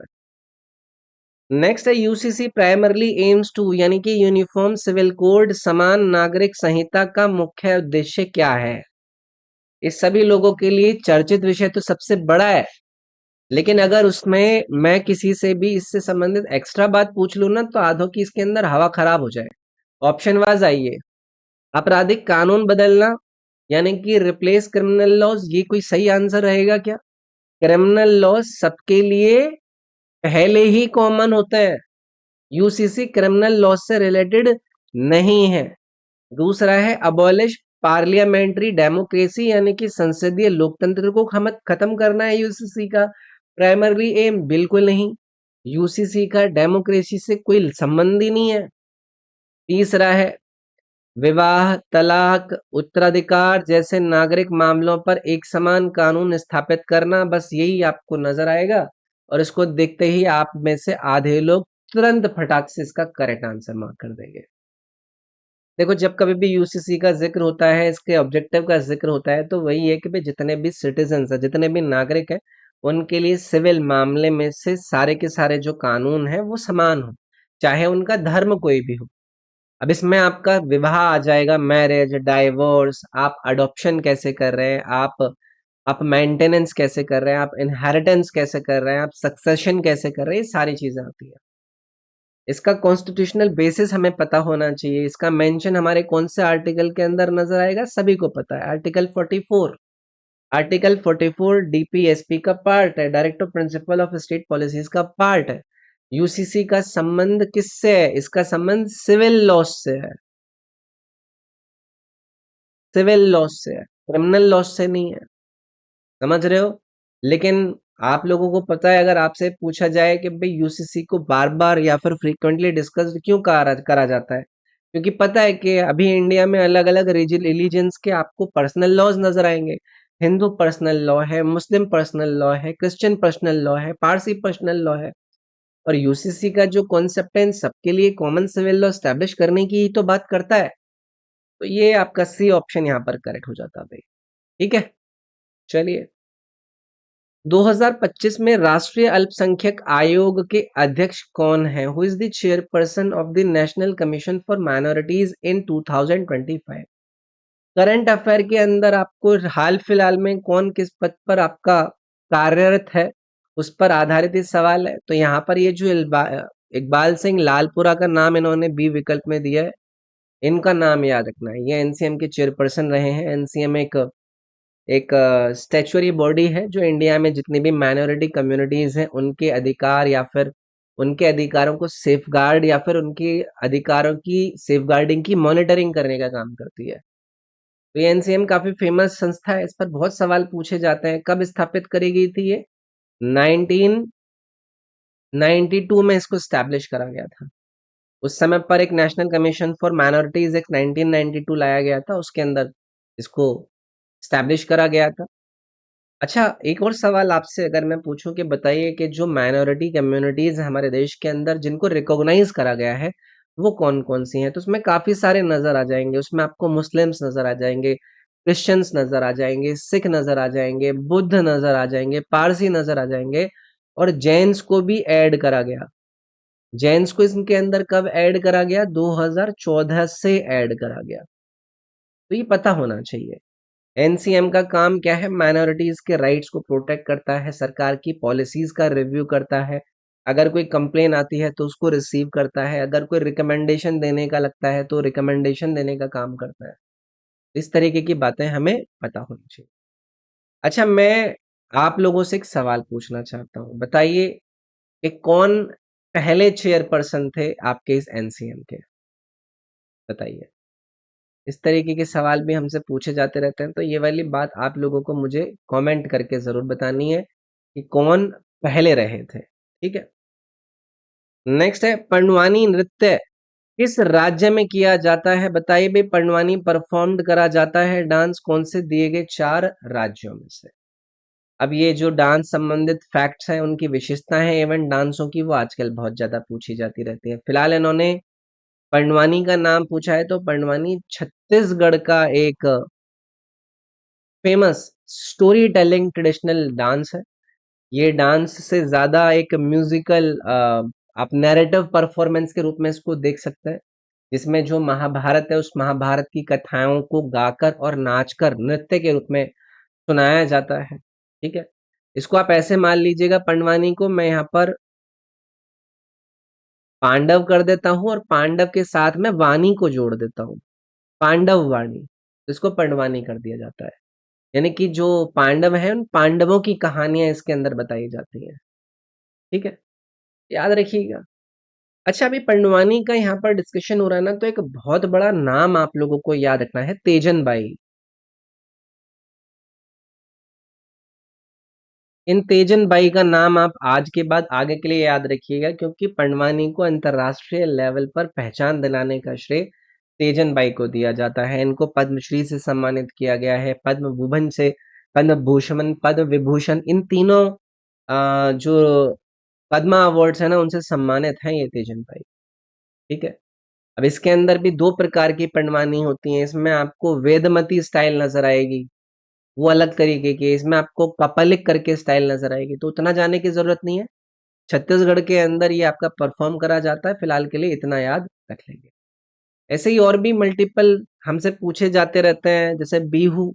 नेक्स्ट है, यूसीसी प्राइमरली एम्स टू, यानी कि यूनिफॉर्म सिविल कोड, समान नागरिक संहिता का मुख्य उद्देश्य क्या है? इस सभी लोगों के लिए चर्चित विषय तो सबसे बड़ा है, लेकिन अगर उसमें मैं किसी से भी इससे संबंधित एक्स्ट्रा बात पूछ लूं ना, तो आधों की इसके अंदर हवा खराब हो जाए। ऑप्शन वाइज आइए। आपराधिक कानून बदलना, यानी कि रिप्लेस क्रिमिनल लॉज, ये कोई सही आंसर रहेगा क्या? क्रिमिनल लॉज सबके लिए पहले ही कॉमन होते हैं, यूसीसी क्रिमिनल लॉ से रिलेटेड नहीं है। दूसरा है, अबॉलिश पार्लियामेंट्री डेमोक्रेसी, यानी कि संसदीय लोकतंत्र को हम खत्म करना है यूसीसी का प्राइमरी एम? बिल्कुल नहीं, यूसीसी का डेमोक्रेसी से कोई संबंध ही नहीं है। तीसरा है, विवाह, तलाक, उत्तराधिकार जैसे नागरिक मामलों पर एक समान कानून स्थापित करना। बस यही आपको नजर आएगा, और इसको देखते ही आप में से आधे लोग तुरंत फटाक से इसका करेक्ट आंसर मार्क कर देंगे। देखो, जब कभी भी यूसीसी का जिक्र होता है, इसके ऑब्जेक्टिव का जिक्र होता है, तो वही है कि भाई जितने भी सिटीजन्स हैं, जितने भी नागरिक हैं, उनके लिए सिविल मामले में से सारे के सारे जो कानून हैं वो समान हो, चाहे उनका धर्म कोई भी हो। अब इसमें आपका विवाह आ जाएगा, मैरिज, डाइवोर्स, आप अडॉप्शन कैसे कर रहे हैं, आप मेंटेनेंस कैसे कर रहे हैं, आप इनहेरिटेंस कैसे कर रहे हैं, आप सक्सेशन कैसे कर रहे हैं, ये सारी चीजें आती है। इसका कॉन्स्टिट्यूशनल बेसिस हमें पता होना चाहिए, इसका मेंशन हमारे कौन से आर्टिकल के अंदर नजर आएगा, सभी को पता है, आर्टिकल 44। आर्टिकल 44 डीपीएसपी का पार्ट है, directive principle of state policies का पार्ट है। यूसीसी का संबंध किससे है? इसका संबंध सिविल लॉ से है, सिविल लॉ से है, क्रिमिनल लॉ से नहीं है। समझ रहे हो? लेकिन आप लोगों को पता है, अगर आपसे पूछा जाए कि भाई यूसीसी को बार बार या फिर फ्रीक्वेंटली डिस्कस क्यों करा जाता है, क्योंकि पता है कि अभी इंडिया में अलग अलग रिलीजन्स के आपको पर्सनल लॉज नजर आएंगे। हिंदू पर्सनल लॉ है, मुस्लिम पर्सनल लॉ है, क्रिश्चियन पर्सनल लॉ है, पारसी पर्सनल लॉ है। और यूसीसी का जो कॉन्सेप्ट है, इन सबके लिए कॉमन सिविल लॉ स्टैब्लिश करने की ही तो बात करता है। तो ये आपका सी ऑप्शन यहाँ पर करेक्ट हो जाता है भाई। ठीक है, चलिए। 2025 में राष्ट्रीय अल्पसंख्यक आयोग के अध्यक्ष कौन है? Who is the chairperson of the national commission for minorities in 2025? Current affair के अंदर आपको हाल फिलहाल में कौन किस पद पर आपका कार्यरत है, उस पर आधारित ये सवाल है। तो यहाँ पर ये जो इकबाल सिंह लालपुरा का नाम इन्होंने बी विकल्प में दिया है, इनका नाम याद रखना है। ये एनसीएम के चेयरपर्सन रहे हैं। एनसीएम एक एक स्टैच्यूरी बॉडी है जो इंडिया में जितनी भी माइनॉरिटी कम्युनिटीज हैं उनके अधिकार या फिर उनके अधिकारों को सेफगार्ड या फिर उनके अधिकारों की सेफगार्डिंग की मॉनिटरिंग करने का काम करती है। तो ये एनसीएम काफी फेमस संस्था है, इस पर बहुत सवाल पूछे जाते हैं। कब स्थापित करी गई थी ये? 1992 में इसको स्टैब्लिश करा गया था। उस समय पर एक नेशनल कमीशन फॉर माइनॉरिटीज एक 1992 लाया गया था, उसके अंदर इसको स्टैब्लिश करा गया था। अच्छा, एक और सवाल आपसे अगर मैं पूछूं कि बताइए कि जो माइनॉरिटी कम्युनिटीज हमारे देश के अंदर जिनको रिकॉग्नाइज करा गया है, वो कौन कौन सी हैं? तो उसमें काफी सारे नजर आ जाएंगे। उसमें आपको मुस्लिम्स नजर आ जाएंगे, क्रिश्चियंस नजर आ जाएंगे, सिख नजर आ जाएंगे, बुद्ध नजर आ जाएंगे, पारसी नजर आ जाएंगे, और जैन्स को भी ऐड करा गया। जैन्स को इसके अंदर कब ऐड करा गया? 2014 से ऐड करा गया। तो ये पता होना चाहिए। एनसीएम का काम क्या है? माइनॉरिटीज के राइट्स को प्रोटेक्ट करता है, सरकार की पॉलिसीज का रिव्यू करता है, अगर कोई कंप्लेन आती है तो उसको रिसीव करता है, अगर कोई रिकमेंडेशन देने का लगता है तो रिकमेंडेशन देने का काम करता है। इस तरीके की बातें हमें पता होनी चाहिए। अच्छा, मैं आप लोगों से एक सवाल पूछना चाहता हूँ, बताइए कि कौन पहले चेयरपर्सन थे आपके इस एनसीएम के? बताइए। इस तरीके के सवाल भी हमसे पूछे जाते रहते हैं, तो ये वाली बात आप लोगों को मुझे कमेंट करके जरूर बतानी है कि कौन पहले रहे थे। ठीक है, नेक्स्ट है पंडवानी नृत्य किस राज्य में किया जाता है? बताइए भाई, पंडवानी परफॉर्म्ड करा जाता है डांस कौन से दिए गए 4 राज्यों में से? अब ये जो डांस संबंधित फैक्ट्स हैं, उनकी विशेषताएं हैं इवेंट डांसों की, वो आजकल बहुत ज्यादा पूछी जाती रहती है। फिलहाल इन्होंने पंडवानी का नाम पूछा है, तो पंडवानी छत्तीसगढ़ का एक famous story telling traditional dance है। ये डांस से ज्यादा एक म्यूजिकल, आप नैरेटिव परफॉर्मेंस के रूप में इसको देख सकते हैं, जिसमें जो महाभारत है उस महाभारत की कथाओं को गाकर और नाचकर नृत्य के रूप में सुनाया जाता है। ठीक है, इसको आप ऐसे मान लीजिएगा, पंडवानी को मैं यहाँ पर पांडव कर देता हूँ और पांडव के साथ में वाणी को जोड़ देता हूँ, पांडव वाणी, तो इसको पंडवानी कर दिया जाता है। यानी कि जो पांडव हैं उन पांडवों की कहानियां इसके अंदर बताई जाती हैं। ठीक है, याद रखिएगा। अच्छा, अभी पंडवानी का यहाँ पर डिस्कशन हो रहा है ना, तो एक बहुत बड़ा नाम आप लोगों को याद रखना है, तेजन बाई। इन तेजन बाई का नाम आप आज के बाद आगे के लिए याद रखिएगा, क्योंकि पंडवानी को अंतरराष्ट्रीय लेवल पर पहचान दिलाने का श्रेय तेजन बाई को दिया जाता है। इनको पद्मश्री से सम्मानित किया गया है, पद्म भूषण से, पद्म भूषण, पद्म विभूषण, इन तीनों जो पद्मा अवार्ड्स है ना, उनसे सम्मानित हैं ये तेजन बाई। ठीक है, अब इसके अंदर भी दो प्रकार की पंडवानी होती है, इसमें आपको वेदमती स्टाइल नजर आएगी, वो अलग तरीके की, इसमें आपको कपालिक करके स्टाइल नजर आएगी, तो उतना जाने की जरूरत नहीं है। छत्तीसगढ़ के अंदर ये आपका परफॉर्म करा जाता है, फिलहाल के लिए इतना याद रख लेंगे। ऐसे ही और भी मल्टीपल हमसे पूछे जाते रहते हैं, जैसे बिहू।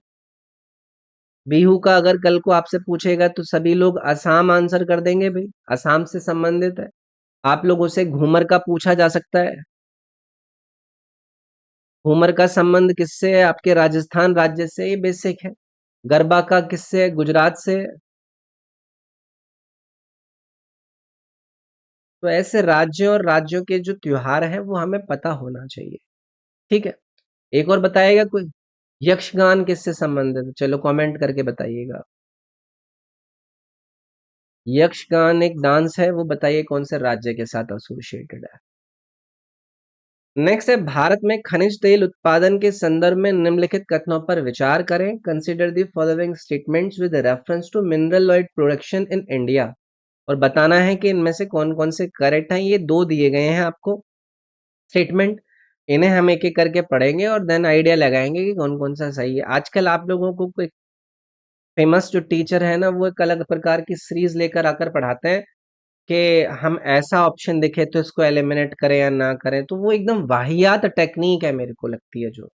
बिहू का अगर कल को आपसे पूछेगा तो सभी लोग असम आंसर कर देंगे भाई, असम से संबंधित है। आप लोगों से घूमर का पूछा जा सकता है, घूमर का संबंध किससे है? आपके राजस्थान राज्य से, ये बेसिक है। गरबा का किससे है? गुजरात से है। तो ऐसे राज्यों और राज्यों के जो त्योहार है वो हमें पता होना चाहिए। ठीक है, एक और बताएगा कोई? यक्षगान किससे संबंधित है? चलो कमेंट करके बताइएगा। यक्षगान एक डांस है, वो बताइए कौन से राज्य के साथ एसोसिएटेड है। नेक्स्ट है, भारत में खनिज तेल उत्पादन के संदर्भ में निम्नलिखित कथनों पर विचार करें। Consider the following statements with reference to mineral oil production in India. और बताना है कि इनमें से कौन कौन से करेक्ट हैं। ये दो दिए गए हैं आपको स्टेटमेंट, इन्हें हम एक एक करके पढ़ेंगे और देन आइडिया लगाएंगे कि कौन कौन सा सही है। आजकल आप लोगों को कोई फेमस जो टीचर है ना, वो एक अलग प्रकार की सीरीज लेकर आकर पढ़ाते हैं कि हम ऐसा ऑप्शन दिखे तो इसको एलिमिनेट करें या ना करें, तो वो एकदम वाहियात टेक्निक है मेरे को लगती है। जो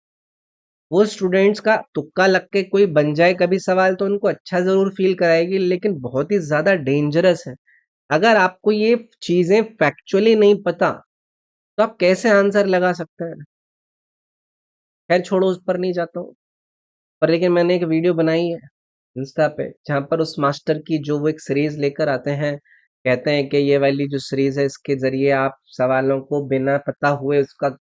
वो स्टूडेंट्स का तुक्का लग के कोई बन जाए कभी सवाल तो उनको अच्छा जरूर फील कराएगी, लेकिन बहुत ही ज्यादा डेंजरस है। अगर आपको ये चीजें फैक्चुअली नहीं पता तो आप कैसे आंसर लगा सकते हैं? खैर छोड़ो, उस पर नहीं जाता हूँ। पर लेकिन मैंने एक वीडियो बनाई है इंस्टा पे, जहाँ पर उस मास्टर की जो वो एक सीरीज लेकर आते हैं, कहते हैं कि ये वाली जो सीरीज है इसके जरिए आप सवालों को बिना पता हुए उसका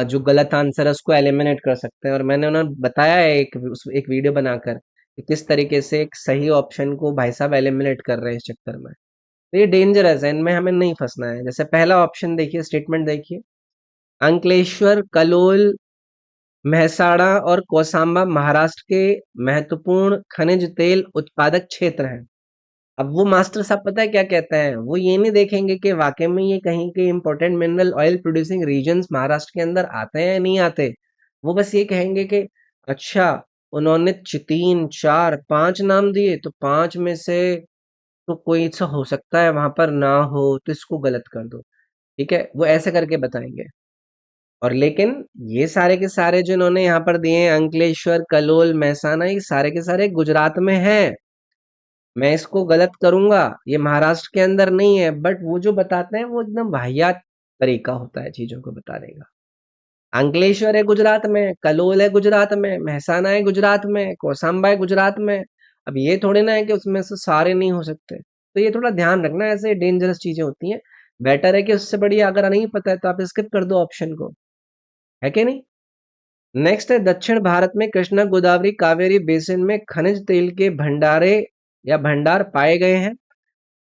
जो गलत आंसर है उसको एलिमिनेट कर सकते हैं। और मैंने उन्हें बताया है एक वीडियो बनाकर कि किस तरीके से एक सही ऑप्शन को भाई साहब एलिमिनेट कर रहे हैं इस चक्कर में। तो ये डेंजरस है, इनमें हमें नहीं फंसना है। जैसे पहला ऑप्शन देखिए, स्टेटमेंट देखिए, अंकलेश्वर, कलोल, मेहसाणा और कौसाम्बा महाराष्ट्र के महत्वपूर्ण खनिज तेल उत्पादक क्षेत्र हैं। अब वो मास्टर साहब पता है क्या कहते हैं? वो ये नहीं देखेंगे कि वाकई में ये कहीं के important mineral oil producing regions Maharashtra के अंदर आते हैं या नहीं आते। वो बस ये कहेंगे कि अच्छा, उन्होंने तीन चार पांच नाम दिए, तो पांच में से तो कोई सा हो सकता है वहां पर ना हो, तो इसको गलत कर दो। ठीक है, वो ऐसे करके बताएंगे। और लेकिन ये सारे के सारे जो इन्होंने यहाँ पर दिए हैं, अंकलेश्वर, कलोल, महसाना, ये सारे के सारे गुजरात में हैं। मैं इसको गलत करूंगा, ये महाराष्ट्र के अंदर नहीं है, बट वो जो बताते हैं वो एकदम वाहियात तरीका होता है चीजों को बताने का। अंकलेश्वर है गुजरात में, कलोल है गुजरात में, महसाना है गुजरात में, कौसाम्बा है गुजरात में। अब ये थोड़े ना है कि उसमें से सारे नहीं हो सकते, तो ये थोड़ा ध्यान रखना, ऐसे डेंजरस चीजें होती हैं। बेटर है कि उससे बढ़िया अगर नहीं पता है तो आप स्किप कर दो ऑप्शन को, है कि नहीं। नेक्स्ट है, दक्षिण भारत में कृष्णा गोदावरी कावेरी बेसिन में खनिज तेल के भंडारे या भंडार पाए गए हैं।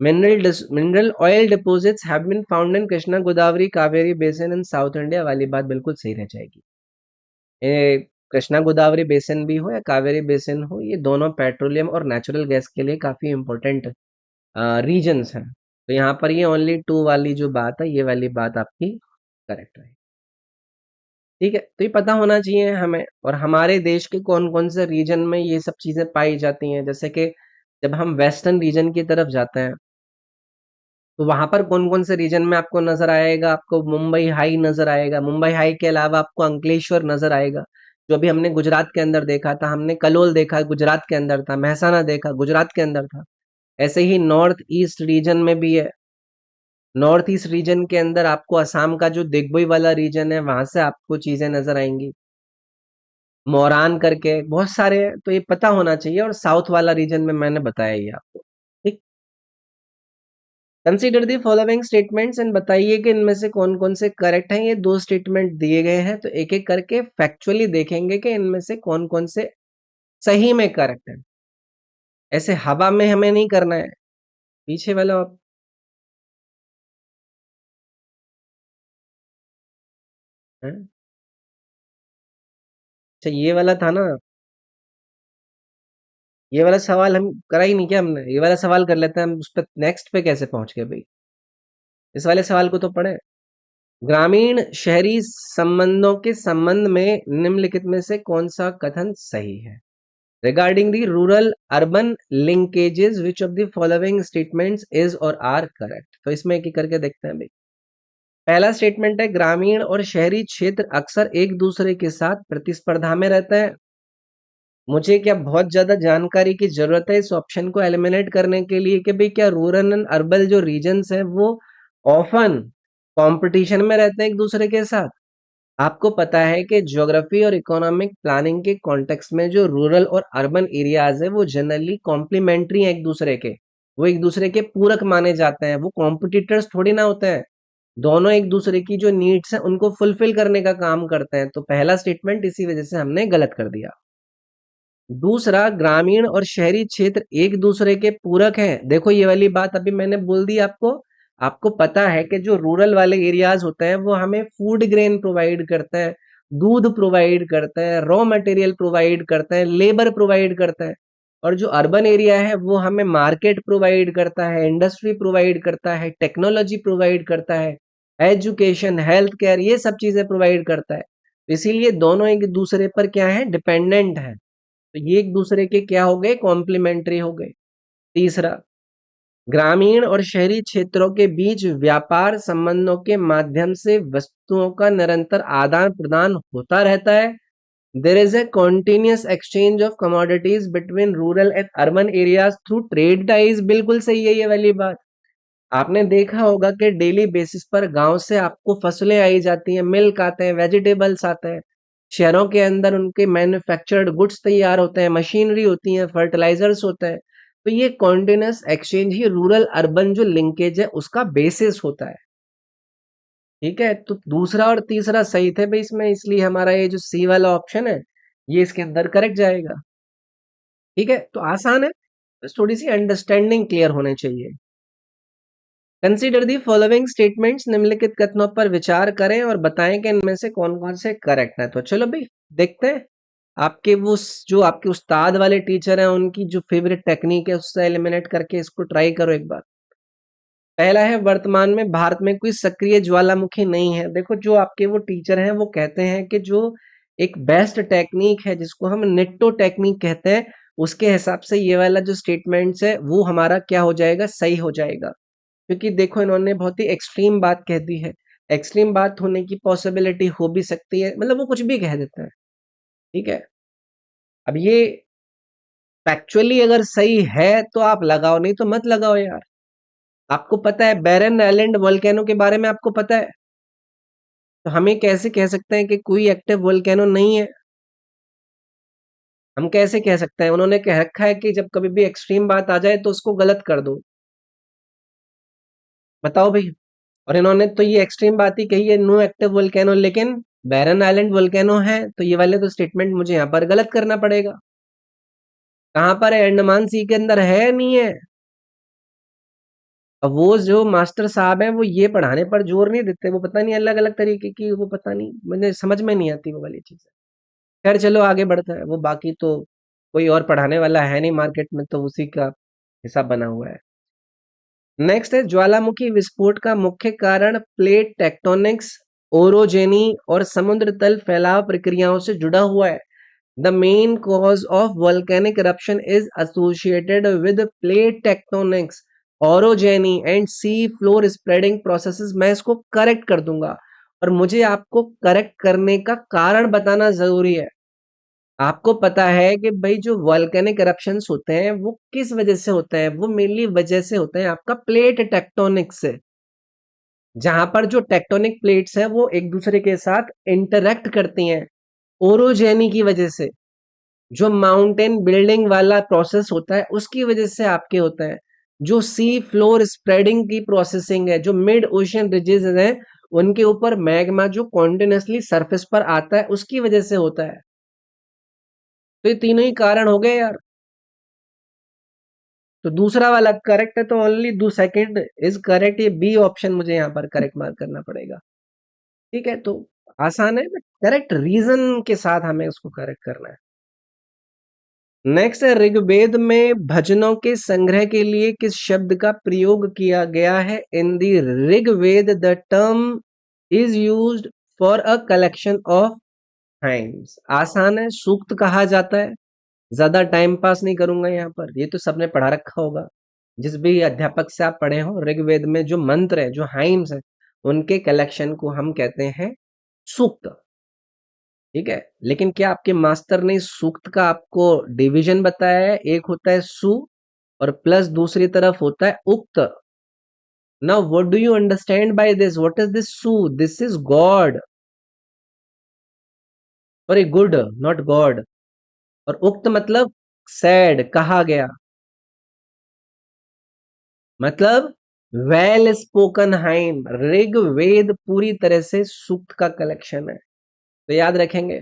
Mineral oil deposits have been found in Krishna Godavari Kaveri basin in south India वाली बात बिल्कुल सही रह जाएगी। ये कृष्णा गोदावरी बेसिन भी हो या कावेरी बेसिन हो, ये दोनों पेट्रोलियम और नेचुरल गैस के लिए काफी इंपॉर्टेंट रीजन्स हैं। तो यहाँ पर ये ओनली टू वाली जो बात है, ये वाली बात आपकी करेक्ट है। ठीक है, तो ये पता होना चाहिए हमें। और हमारे देश के कौन कौन से रीजन में ये सब चीजें पाई जाती हैं, जैसे कि जब हम वेस्टर्न रीजन की तरफ जाते हैं तो वहां पर कौन कौन से रीजन में आपको नजर आएगा? आपको मुंबई हाई नजर आएगा, मुंबई हाई के अलावा आपको अंकलेश्वर नजर आएगा, जो अभी हमने गुजरात के अंदर देखा था। हमने कलोल देखा, गुजरात के अंदर था। महसाना देखा, गुजरात के अंदर था। ऐसे ही नॉर्थ ईस्ट रीजन में भी है। नॉर्थ ईस्ट रीजन के अंदर आपको असम का जो दिग्बोई वाला रीजन है, वहां से आपको चीजें नजर आएंगी। मोरान करके बहुत सारे हैं, तो ये पता होना चाहिए। और साउथ वाला रीजन में मैंने बताया ही आपको। ठीक, consider the following statements and बताइए कि इनमें से कौन कौन से करेक्ट हैं। ये दो स्टेटमेंट दिए गए हैं, तो एक एक करके फैक्चुअली देखेंगे कि इनमें से कौन कौन से सही में करेक्ट है। ऐसे हवा में हमें नहीं करना है। पीछे वाला है? अच्छा, ये वाला था ना। ये वाला सवाल हम करा ही नहीं क्या हमने? ये वाला सवाल कर लेते हैं हम, उस पर नेक्स्ट पे कैसे पहुंच गए भाई? इस वाले सवाल को तो पढ़े। ग्रामीण शहरी संबंधों के संबंध में निम्नलिखित में से कौन सा कथन सही है? Regarding the rural urban linkages which of the following statements is or are correct? तो इसमें एक एक करके देखते हैं भाई। पहला स्टेटमेंट है, ग्रामीण और शहरी क्षेत्र अक्सर एक दूसरे के साथ प्रतिस्पर्धा में रहते हैं। मुझे क्या बहुत ज्यादा जानकारी की जरूरत है इस ऑप्शन को एलिमिनेट करने के लिए कि भाई क्या रूरल एंड अर्बन जो रीजन्स हैं वो ऑफन कंपटीशन में रहते हैं एक दूसरे के साथ? आपको पता है कि ज्योग्राफी और इकोनॉमिक प्लानिंग के कॉन्टेक्स्ट में जो रूरल और अर्बन एरियाज है वो जनरली कॉम्प्लीमेंट्री हैं एक दूसरे के, वो एक दूसरे के पूरक माने जाते हैं, वो कॉम्पिटिटर्स थोड़ी ना होते हैं। दोनों एक दूसरे की जो नीड्स हैं उनको फुलफिल करने का काम करते हैं। तो पहला स्टेटमेंट इसी वजह से हमने गलत कर दिया। दूसरा, ग्रामीण और शहरी क्षेत्र एक दूसरे के पूरक हैं। देखो ये वाली बात अभी मैंने बोल दी आपको। आपको पता है कि जो रूरल वाले एरियाज होते हैं वो हमें फूड ग्रेन प्रोवाइड करते हैं, दूध प्रोवाइड करते हैं, रॉ मटेरियल प्रोवाइड करते हैं, लेबर प्रोवाइड करते हैं। और जो अर्बन एरिया है वो हमें मार्केट प्रोवाइड करता है, इंडस्ट्री प्रोवाइड करता है, टेक्नोलॉजी प्रोवाइड करता है, एजुकेशन, हेल्थ केयर, ये सब चीजें प्रोवाइड करता है। इसीलिए दोनों एक दूसरे पर क्या है, डिपेंडेंट है। तो ये एक दूसरे के क्या हो गए, कॉम्प्लीमेंट्री हो गए। तीसरा, ग्रामीण और शहरी क्षेत्रों के बीच व्यापार संबंधों के माध्यम से वस्तुओं का निरंतर आदान प्रदान होता रहता है। There is a continuous exchange of commodities between rural and urban areas through trade ties. बिल्कुल सही है ये वाली बात। आपने देखा होगा कि डेली बेसिस पर गांव से आपको फसलें आई जाती हैं, मिल्क आते हैं, वेजिटेबल्स आते हैं। शहरों के अंदर उनके मैन्युफैक्चर्ड गुड्स तैयार होते हैं, मशीनरी होती है, फर्टिलाइजर्स होते हैं। तो ये कॉन्टिन्यूस एक्सचेंज ही रूरल अर्बन जो लिंकेज है उसका बेसिस होता है। ठीक है, तो दूसरा और तीसरा सही थे भाई इसमें, इसलिए हमारा ये जो सी वाला ऑप्शन है ये इसके अंदर करेक्ट जाएगा। ठीक है, तो आसान है, बस थोड़ी सी अंडरस्टैंडिंग क्लियर होने चाहिए। कंसीडर दी फॉलोइंग स्टेटमेंट्स, निम्नलिखित कथनों पर विचार करें और बताएं कि इनमें से कौन कौन से करेक्ट है। तो चलो भाई देखते हैं। आपके वो जो आपके उस्ताद वाले टीचर हैं उनकी जो फेवरेट टेक्निक है उससे एलिमिनेट करके इसको ट्राई करो एक बार। पहला है, वर्तमान में भारत में कोई सक्रिय ज्वालामुखी नहीं है। देखो जो आपके वो टीचर हैं वो कहते हैं कि जो एक बेस्ट टेक्निक है जिसको हम निट्टो टेक्निक कहते हैं, उसके हिसाब से ये वाला जो स्टेटमेंट्स है वो हमारा क्या हो जाएगा, सही हो जाएगा। क्योंकि देखो इन्होंने बहुत ही एक्सट्रीम बात कह दी है। एक्सट्रीम बात होने की पॉसिबिलिटी हो भी सकती है, मतलब वो कुछ भी कह देते हैं। ठीक है, अब ये फैक्चुअली अगर सही है तो आप लगाओ, नहीं तो मत लगाओ यार। आपको पता है बैरन आइलैंड वोल्केनो के बारे में आपको पता है, तो हमें कैसे कह सकते हैं कि कोई एक्टिव वोल्केनो नहीं है? हम कैसे कह सकते हैं? उन्होंने कह रखा है कि जब कभी भी एक्सट्रीम बात आ जाए तो उसको गलत कर दो। बताओ भाई। और इन्होंने तो ये एक्सट्रीम बात ही कही है, नो एक्टिव वोल्केनो, लेकिन बैरन आइलैंड वोल्केनो है, तो ये वाले तो स्टेटमेंट मुझे यहाँ पर गलत करना पड़ेगा। कहाँ पर है? अंडमान सी के अंदर है, नहीं है? अब वो जो मास्टर साहब हैं वो ये पढ़ाने पर जोर नहीं देते, वो पता नहीं अलग अलग तरीके की, वो पता नहीं, मुझे समझ में नहीं आती वो वाली चीजें। खैर चलो आगे बढ़ता है, वो बाकी तो कोई और पढ़ाने वाला है नहीं मार्केट में, तो उसी का हिसाब बना हुआ है। नेक्स्ट है, ज्वालामुखी विस्फोट का मुख्य कारण प्लेट टेक्टोनिक्स, ओरोजेनी और समुद्र तल फैलाव प्रक्रियाओं से जुड़ा हुआ है। The main cause of volcanic eruption is associated with plate tectonics, orogeny and sea floor spreading processes. मैं इसको करेक्ट कर दूंगा, और मुझे आपको करेक्ट करने का कारण बताना जरूरी है। आपको पता है कि भाई जो वॉल्केनिक eruptions होते हैं वो किस वजह से होते हैं? वो मेनली वजह से होते हैं आपका प्लेट टेक्टोनिक से। जहां पर जो टेक्टोनिक प्लेट्स हैं वो एक दूसरे के साथ इंटरेक्ट करती हैं, ओरोजेनी की वजह से। जो माउंटेन बिल्डिंग वाला प्रोसेस होता है उसकी वजह से आपके होता है। जो सी फ्लोर स्प्रेडिंग की प्रोसेसिंग है, जो मिड ओशन रिजेस हैं उनके ऊपर मैग्मा जो कॉन्टिन्यूसली सरफेस पर आता है उसकी वजह से होता है। तो ये तीनों ही कारण हो गए यार। तो दूसरा वाला करेक्ट है, तो ओनली दो सेकंड इज करेक्ट, ये बी ऑप्शन मुझे यहाँ पर करेक्ट मार्क करना पड़ेगा। ठीक है, तो आसान है, बट करेक्ट रीजन के साथ हमें उसको करेक्ट करना है। नेक्स्ट है, ऋग्वेद में भजनों के संग्रह के लिए किस शब्द का प्रयोग किया गया है? In the Rigveda the term is used for a collection of hymns. आसान है, सूक्त कहा जाता है। ज्यादा टाइम पास नहीं करूंगा यहाँ पर, ये तो सबने पढ़ा रखा होगा। जिस भी अध्यापक से आप पढ़े हो, ऋग्वेद में जो मंत्र है, जो हाइम्स है, उनके कलेक्शन को हम कहते हैं सूक्त। ठीक है, लेकिन क्या आपके मास्टर ने सूक्त का आपको डिवीजन बताया है? एक होता है सु और प्लस दूसरी तरफ होता है उक्त। Now what do you understand by this? What is this सु? This is god, sorry good, not god. और उक्त मतलब सैड, कहा गया, मतलब वेल स्पोकन हाइम। ऋग्वेद पूरी तरह से सूक्त का कलेक्शन है। तो याद रखेंगे,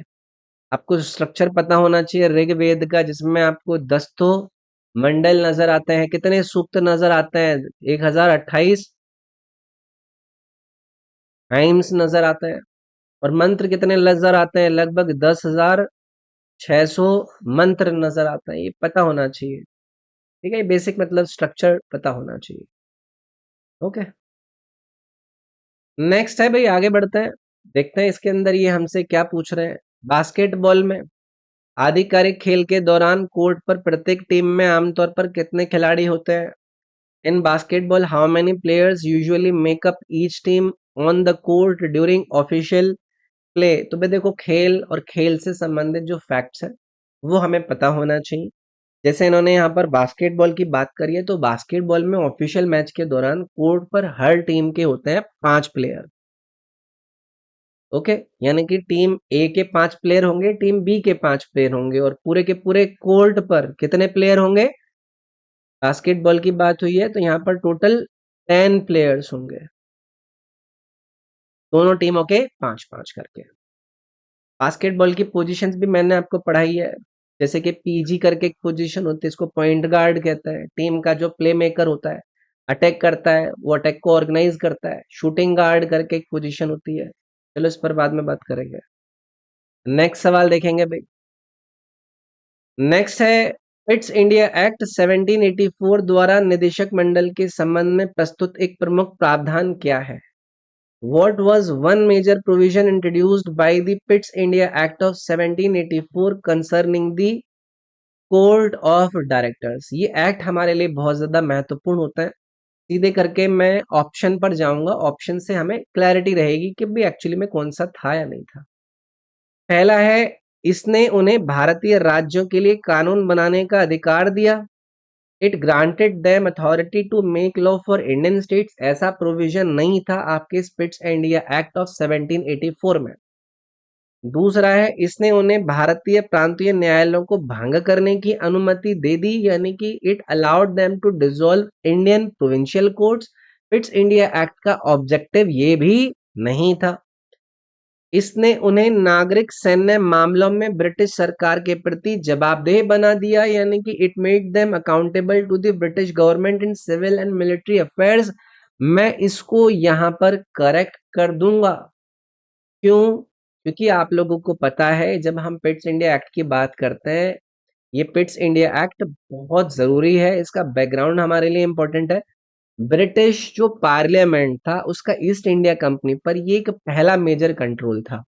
आपको स्ट्रक्चर पता होना चाहिए ऋग्वेद का, जिसमें आपको 10 तो मंडल नजर आते हैं। कितने सूक्त नजर आते हैं? 1028 हाइम्स नजर आते हैं। और मंत्र कितने नजर आते हैं? लगभग 10,600 मंत्र नजर आते हैं। ये पता होना चाहिए। ठीक है, बेसिक मतलब स्ट्रक्चर पता होना चाहिए। ओके, नेक्स्ट है भाई, आगे बढ़ते हैं। देखते हैं इसके अंदर ये हमसे क्या पूछ रहे हैं। बास्केटबॉल में आधिकारिक खेल के दौरान कोर्ट पर प्रत्येक टीम में आमतौर पर कितने खिलाड़ी होते हैं? In basketball how many players usually make up each team on the court during official play? तो भाई देखो, खेल और खेल से संबंधित जो फैक्ट्स है वो हमें पता होना चाहिए। जैसे इन्होंने यहाँ पर बास्केटबॉल की बात करी है, तो बास्केटबॉल में ऑफिशियल मैच के दौरान कोर्ट पर हर टीम के होते हैं 5 प्लेयर। ओके, यानी कि टीम ए के 5 प्लेयर होंगे, टीम बी के 5 प्लेयर होंगे, और पूरे के पूरे कोर्ट पर कितने प्लेयर होंगे? बास्केटबॉल की बात हुई है तो यहाँ पर टोटल 10 प्लेयर्स होंगे, दोनों टीमों के 5-5 करके। बास्केटबॉल की पोजीशंस भी मैंने आपको पढ़ाई है। जैसे कि पीजी करके एक पोजीशन होती है, इसको पॉइंट गार्ड कहता है। टीम का जो प्ले मेकर होता है, अटैक करता है, वो अटैक को ऑर्गेनाइज करता है। शूटिंग गार्ड करके एक पोजीशन होती है। चलो इस पर बाद में बात करेंगे। नेक्स्ट सवाल देखेंगे भाई। नेक्स्ट है, पिट्स इंडिया एक्ट 1784 द्वारा निदेशक मंडल के संबंध में प्रस्तुत एक प्रमुख प्रावधान क्या है? What was one major provision introduced by the Pitt's India Act of 1784 concerning the Court of Directors? ये एक्ट हमारे लिए बहुत ज्यादा महत्वपूर्ण होता है। सीधे करके मैं ऑप्शन पर जाऊंगा, ऑप्शन से हमें क्लैरिटी रहेगी कि भी एक्चुअली में कौन सा था या नहीं था। पहला है, इसने उन्हें भारतीय राज्यों के लिए कानून बनाने का अधिकार दिया। It granted them authority to make law for Indian states. ऐसा प्रोविजन नहीं था आपके पिट्स इंडिया एक्ट ऑफ 1784 में। दूसरा है, इसने उन्हें भारतीय प्रांतीय न्यायालयों को भंग करने की अनुमति दे दी, यानी कि it allowed them to dissolve Indian provincial courts. Pitt's India Act का ऑब्जेक्टिव ये भी नहीं था। इसने उन्हें नागरिक सैन्य मामलों में ब्रिटिश सरकार के प्रति जवाबदेह बना दिया, यानी कि it made them accountable to the British government in civil and military affairs. मैं इसको यहां पर करेक्ट कर दूंगा। क्यों? क्योंकि आप लोगों को पता है, जब हम पिट्स इंडिया एक्ट की बात करते हैं, ये पिट्स इंडिया एक्ट बहुत जरूरी है। इसका बैकग्राउंड हमारे लिए इंपॉर्टेंट है। ब्रिटिश जो पार्लियामेंट था उसका ईस्ट इंडिया कंपनी पर ये एक पहला मेजर कंट्रोल था,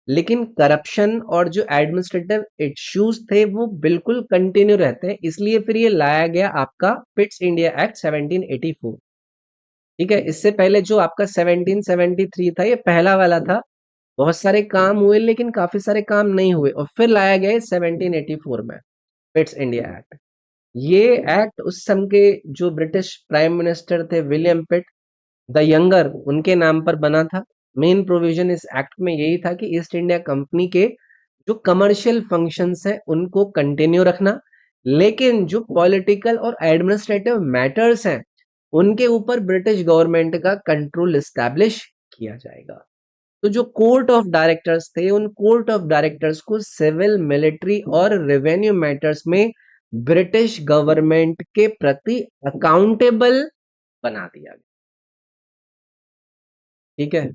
लेकिन करप्शन और जो एडमिनिस्ट्रेटिव इश्यूज थे वो बिल्कुल कंटिन्यू रहते हैं। इसलिए फिर ये लाया गया आपका पिट्स इंडिया एक्ट 1784। ठीक है, इससे पहले जो आपका 1773 था, ये पहला वाला था। बहुत सारे काम हुए लेकिन काफी सारे काम नहीं हुए, और फिर लाया गया 1784 में पिट्स इंडिया एक्ट। ये एक्ट उस समय के जो ब्रिटिश प्राइम मिनिस्टर थे, विलियम पिट द यंगर, उनके नाम पर बना था। मेन प्रोविजन इस एक्ट में यही था कि ईस्ट इंडिया कंपनी के जो कमर्शियल फंक्शंस हैं उनको कंटिन्यू रखना, लेकिन जो पॉलिटिकल और एडमिनिस्ट्रेटिव मैटर्स हैं उनके ऊपर ब्रिटिश गवर्नमेंट का कंट्रोल एस्टैब्लिश किया जाएगा। तो जो कोर्ट ऑफ डायरेक्टर्स थे, उन कोर्ट ऑफ डायरेक्टर्स को सिविल, मिलिट्री और रेवेन्यू मैटर्स में ब्रिटिश गवर्नमेंट के प्रति अकाउंटेबल बना दिया गया। ठीक है,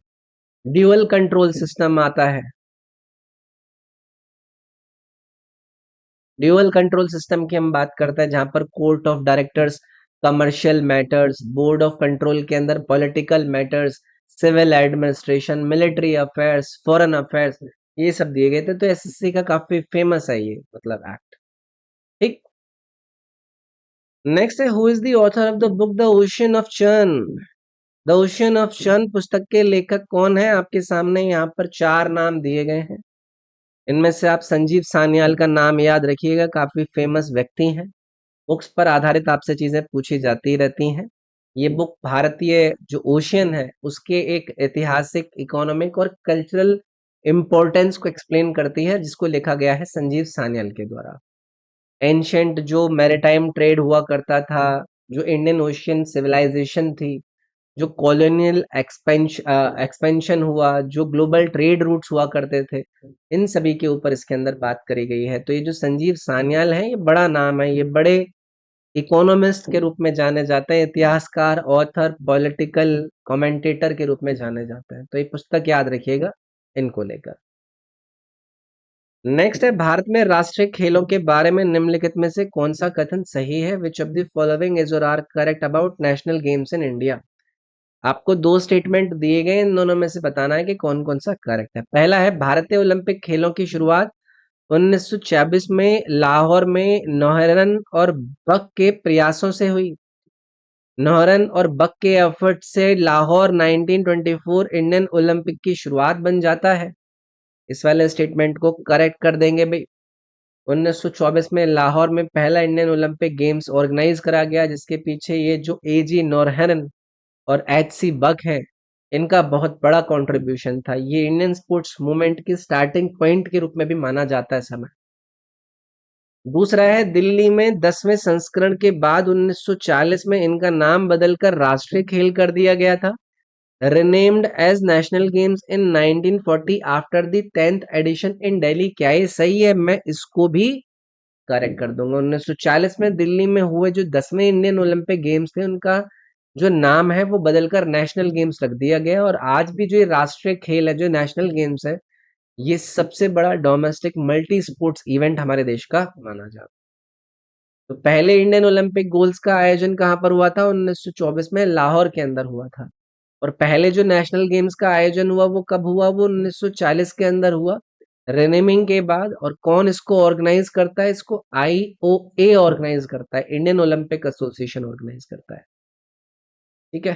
ड्यूअल कंट्रोल सिस्टम आता है। ड्यूअल कंट्रोल सिस्टम की हम बात करते हैं, जहां पर court of directors commercial matters, board of control के अंदर political matters, civil administration, military affairs, foreign affairs, ये सब दिए गए थे। तो एसएससी का काफी फेमस है ये मतलब एक्ट। ठीक। नेक्स्ट है, who is the author of the book the ocean of churn. The ocean of churn पुस्तक के लेखक कौन है? आपके सामने यहाँ पर 4 नाम दिए गए हैं। इनमें से आप संजीव सान्याल का नाम याद रखिएगा, काफी फेमस व्यक्ति हैं। बुक्स पर आधारित आपसे चीजें पूछी जाती रहती हैं। ये बुक भारतीय जो ओशियन है उसके एक ऐतिहासिक, इकोनॉमिक और कल्चरल इम्पोर्टेंस को एक्सप्लेन करती है, जिसको लिखा गया है संजीव सान्याल के द्वारा। एंशंट जो मैरीटाइम ट्रेड हुआ करता था, जो इंडियन ओशियन सिविलाइजेशन थी, जो कॉलोनियल एक्सपेंशन हुआ, जो ग्लोबल ट्रेड रूट्स हुआ करते थे, इन सभी के ऊपर इसके अंदर बात करी गई है। तो ये जो संजीव सान्याल है, ये बड़ा नाम है, ये बड़े इकोनॉमिस्ट के रूप में जाने जाते हैं, इतिहासकार, ऑथर, पॉलिटिकल कमेंटेटर के रूप में जाने जाते हैं। तो ये पुस्तक याद रखिएगा इनको लेकर। नेक्स्ट है, भारत में राष्ट्रीय खेलों के बारे में निम्नलिखित में से कौन सा कथन सही है? Which of the following is or are correct about national games in India. आपको 2 स्टेटमेंट दिए गए, इन दोनों में से बताना है कि कौन कौन सा करेक्ट है। पहला है, भारतीय ओलंपिक खेलों की शुरुआत 1926 में लाहौर में नौहरन और बक के प्रयासों से हुई। नौहरन और बक के एफर्ट से लाहौर 1924 इंडियन ओलंपिक की शुरुआत बन जाता है। इस वाले स्टेटमेंट को करेक्ट कर देंगे भाई। 1924 में लाहौर में पहला इंडियन ओलंपिक गेम्स ऑर्गेनाइज करा गया, जिसके पीछे ये जो एजी नौहरन और एचसी बक है, इनका बहुत बड़ा कंट्रीब्यूशन था। ये इंडियन स्पोर्ट्स मूवमेंट की स्टार्टिंग पॉइंट के रूप में भी माना जाता है समय। दूसरा है, दिल्ली में 10वें संस्करण के बाद 1940 में इनका नाम बदलकर राष्ट्रीय खेल कर दिया गया था। Renamed as national games in 1940 after the 10th edition in Delhi. क्या ये सही है? मैं इसको भी करेक्ट कर दूंगा। 1940 में दिल्ली में हुए जो 10वें इंडियन ओलंपिक गेम्स थे, उनका जो नाम है वो बदलकर नेशनल गेम्स रख दिया गया। और आज भी जो ये राष्ट्रीय खेल है, जो नेशनल गेम्स है, ये सबसे बड़ा डोमेस्टिक मल्टी स्पोर्ट्स इवेंट हमारे देश का माना जाता है। तो पहले इंडियन ओलंपिक गोल्स का आयोजन कहाँ पर हुआ था? 1924 में लाहौर के अंदर हुआ था। और पहले जो नेशनल गेम्स का आयोजन हुआ वो कब हुआ? वो 1940 के अंदर हुआ, रेनेमिंग के बाद। और कौन इसको ऑर्गेनाइज करता है? इसको आईओए ऑर्गेनाइज करता है, इंडियन ओलंपिक एसोसिएशन ऑर्गेनाइज करता है। ठीक है,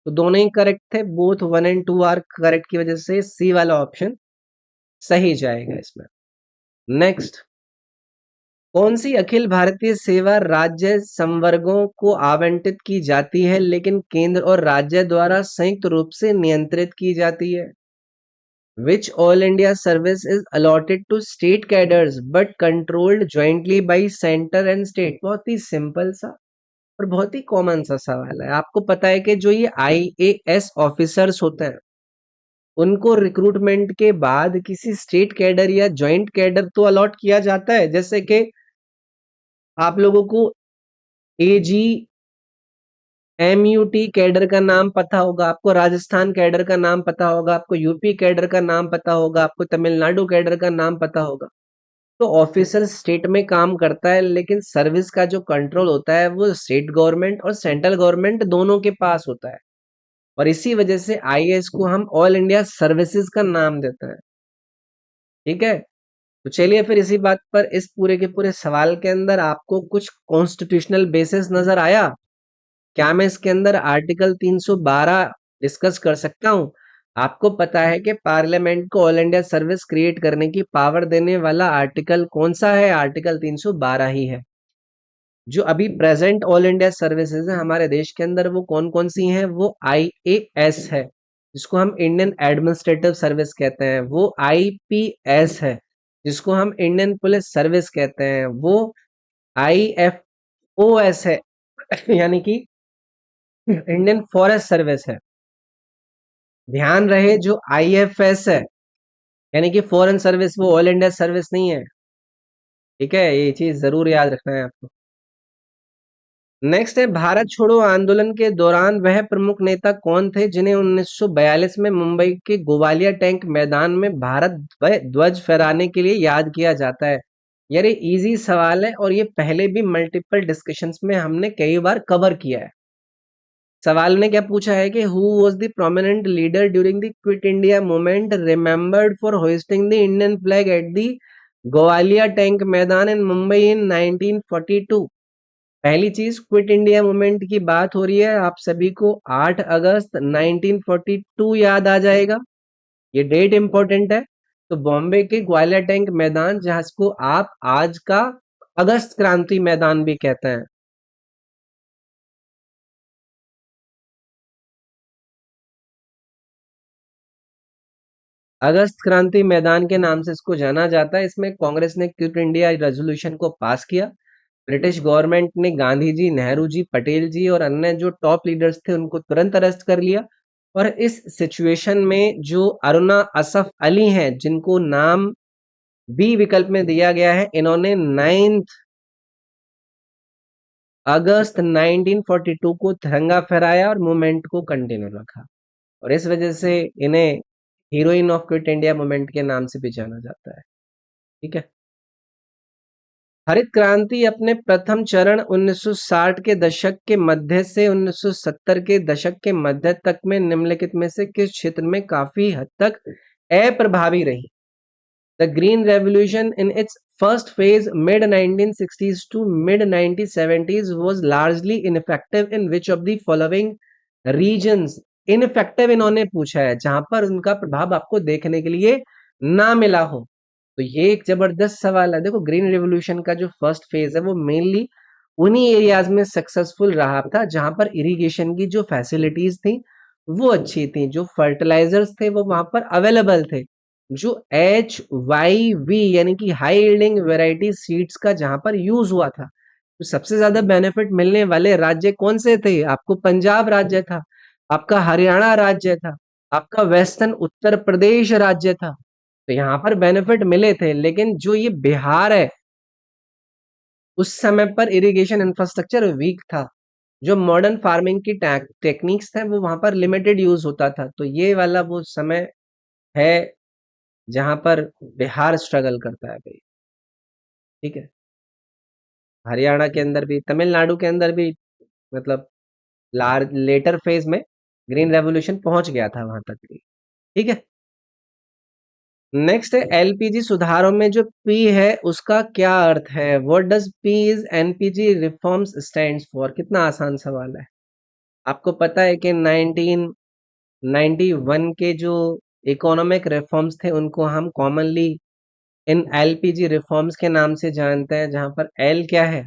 तो दोनों ही करेक्ट थे, बोथ 1 and 2 आर करेक्ट की वजह से सी वाला ऑप्शन सही जाएगा इसमें। नेक्स्ट, कौन सी अखिल भारतीय सेवा राज्य संवर्गों को आवंटित की जाती है लेकिन केंद्र और राज्य द्वारा संयुक्त रूप से नियंत्रित की जाती है? Which all India service is allotted to state cadres but controlled jointly by center and state? बहुत ही सिंपल सा और बहुत ही कॉमन सा सवाल है। आपको पता है कि जो ये आईएएस ऑफिसर्स होते हैं, उनको रिक्रूटमेंट के बाद किसी स्टेट कैडर या जॉइंट कैडर तो अलॉट किया जाता है। जैसे कि आप लोगों को एजी एमयूटी कैडर का नाम पता होगा, आपको राजस्थान कैडर का नाम पता होगा, आपको यूपी कैडर का नाम पता होगा, आपको तमिलनाडु कैडर का नाम पता होगा। तो ऑफिसर स्टेट में काम करता है, लेकिन सर्विस का जो कंट्रोल होता है वो स्टेट गवर्नमेंट और सेंट्रल गवर्नमेंट दोनों के पास होता है। और इसी वजह से आईएएस को हम ऑल इंडिया सर्विसेज का नाम देते हैं। ठीक है, तो चलिए फिर इसी बात पर इस पूरे के पूरे सवाल के अंदर आपको कुछ कॉन्स्टिट्यूशनल बेसिस नजर आया? क्या मैं इसके अंदर आर्टिकल 312 डिस्कस कर सकता हूं? आपको पता है कि पार्लियामेंट को ऑल इंडिया सर्विस क्रिएट करने की पावर देने वाला आर्टिकल कौन सा है? आर्टिकल 312 ही है। जो अभी प्रेजेंट ऑल इंडिया सर्विसेज है हमारे देश के अंदर, वो कौन कौन सी हैं? वो आईएएस है, जिसको हम इंडियन एडमिनिस्ट्रेटिव सर्विस कहते हैं। वो आईपीएस है, जिसको हम इंडियन पुलिस सर्विस कहते हैं। वो आईएफओएस है यानी कि इंडियन फॉरेस्ट सर्विस है। ध्यान रहे, जो आईएफएस है यानी कि फॉरेन सर्विस, वो ऑल इंडिया सर्विस नहीं है। ठीक है, ये चीज जरूर याद रखना है आपको। नेक्स्ट है, भारत छोड़ो आंदोलन के दौरान वह प्रमुख नेता कौन थे जिन्हें 1942 में मुंबई के गोवालिया टैंक मैदान में भारत ध्वज फहराने के लिए याद किया जाता है? यार ये इजी सवाल है और ये पहले भी मल्टीपल डिस्कशंस में हमने कई बार कवर किया है। सवाल ने क्या पूछा है कि who was the prominent leader during the quit India movement remembered for hoisting the Indian flag at the Gwalior tank मैदान इन मुंबई इन 1942। पहली चीज, क्विट इंडिया मूवमेंट की बात हो रही है, आप सभी को 8 अगस्त 1942 याद आ जाएगा, ये डेट इंपॉर्टेंट है। तो बॉम्बे के ग्वालियर टैंक मैदान, जहां को आप आज का अगस्त क्रांति मैदान भी कहते हैं। अगस्त क्रांति मैदान के नाम से इसको जाना जाता है। इसमें कांग्रेस ने क्विट इंडिया रेजोल्यूशन को पास किया। ब्रिटिश गवर्नमेंट ने गांधी जी, नेहरू जी, पटेल जी और अन्य जो टॉप लीडर्स थे उनको तुरंत अरेस्ट कर लिया। और इस सिचुएशन में जो अरुणा असफ अली हैं, जिनको नाम बी विकल्प में दिया गया है, इन्होंने 9 अगस्त 1942 को तिरंगा फहराया और मूवमेंट को कंटिन्यू रखा। और इस वजह से इन्हें heroine of quit India movement के नाम से भी जाना जाता है। ठीक है। हरित क्रांति अपने प्रथम चरण 1960 के दशक के मध्य से 1970 के दशक के मध्य तक में निम्नलिखित में से किस क्षेत्र में काफी हद तक अप्रभावी रही? The Green Revolution in its first phase mid 1960s to mid 1970s was largely ineffective in which of the following regions? Ineffective इन्होंने पूछा है जहां पर उनका प्रभाव आपको देखने के लिए ना मिला हो। तो ये एक जबरदस्त सवाल है। देखो, ग्रीन रेवोल्यूशन का जो फर्स्ट फेज है वो मेनली उन्हीं एरियाज में सक्सेसफुल रहा था जहां पर इरिगेशन की जो फैसिलिटीज थी वो अच्छी थी, जो फर्टिलाइजर्स थे वो वहां पर अवेलेबल थे, जो HYV यानी कि हाई यील्डिंग वेराइटी सीड्स का जहां पर यूज हुआ था। तो सबसे ज्यादा बेनिफिट मिलने वाले राज्य कौन से थे? आपको पंजाब राज्य था, आपका हरियाणा राज्य था, आपका वेस्टर्न उत्तर प्रदेश राज्य था। तो यहाँ पर बेनिफिट मिले थे, लेकिन जो ये बिहार है, उस समय पर इरिगेशन इंफ्रास्ट्रक्चर वीक था। जो मॉडर्न फार्मिंग की टेक्निक्स थे वो वहां पर लिमिटेड यूज होता था। तो ये वाला वो समय है जहां पर बिहार स्ट्रगल करता है भाई। ठीक है। हरियाणा के अंदर भी, तमिलनाडु के अंदर भी, मतलब लार्ज लेटर फेज में ग्रीन रेवोल्यूशन पहुंच गया था वहां तक भी। ठीक है। नेक्स्ट है एलपीजी सुधारों में जो पी है उसका क्या अर्थ है? What does P is NPG reforms stands for? कितना आसान सवाल है। आपको पता है कि 1991 के जो इकोनॉमिक रिफॉर्म्स थे उनको हम कॉमनली इन एलपीजी रिफॉर्म्स के नाम से जानते हैं, जहां पर एल क्या है?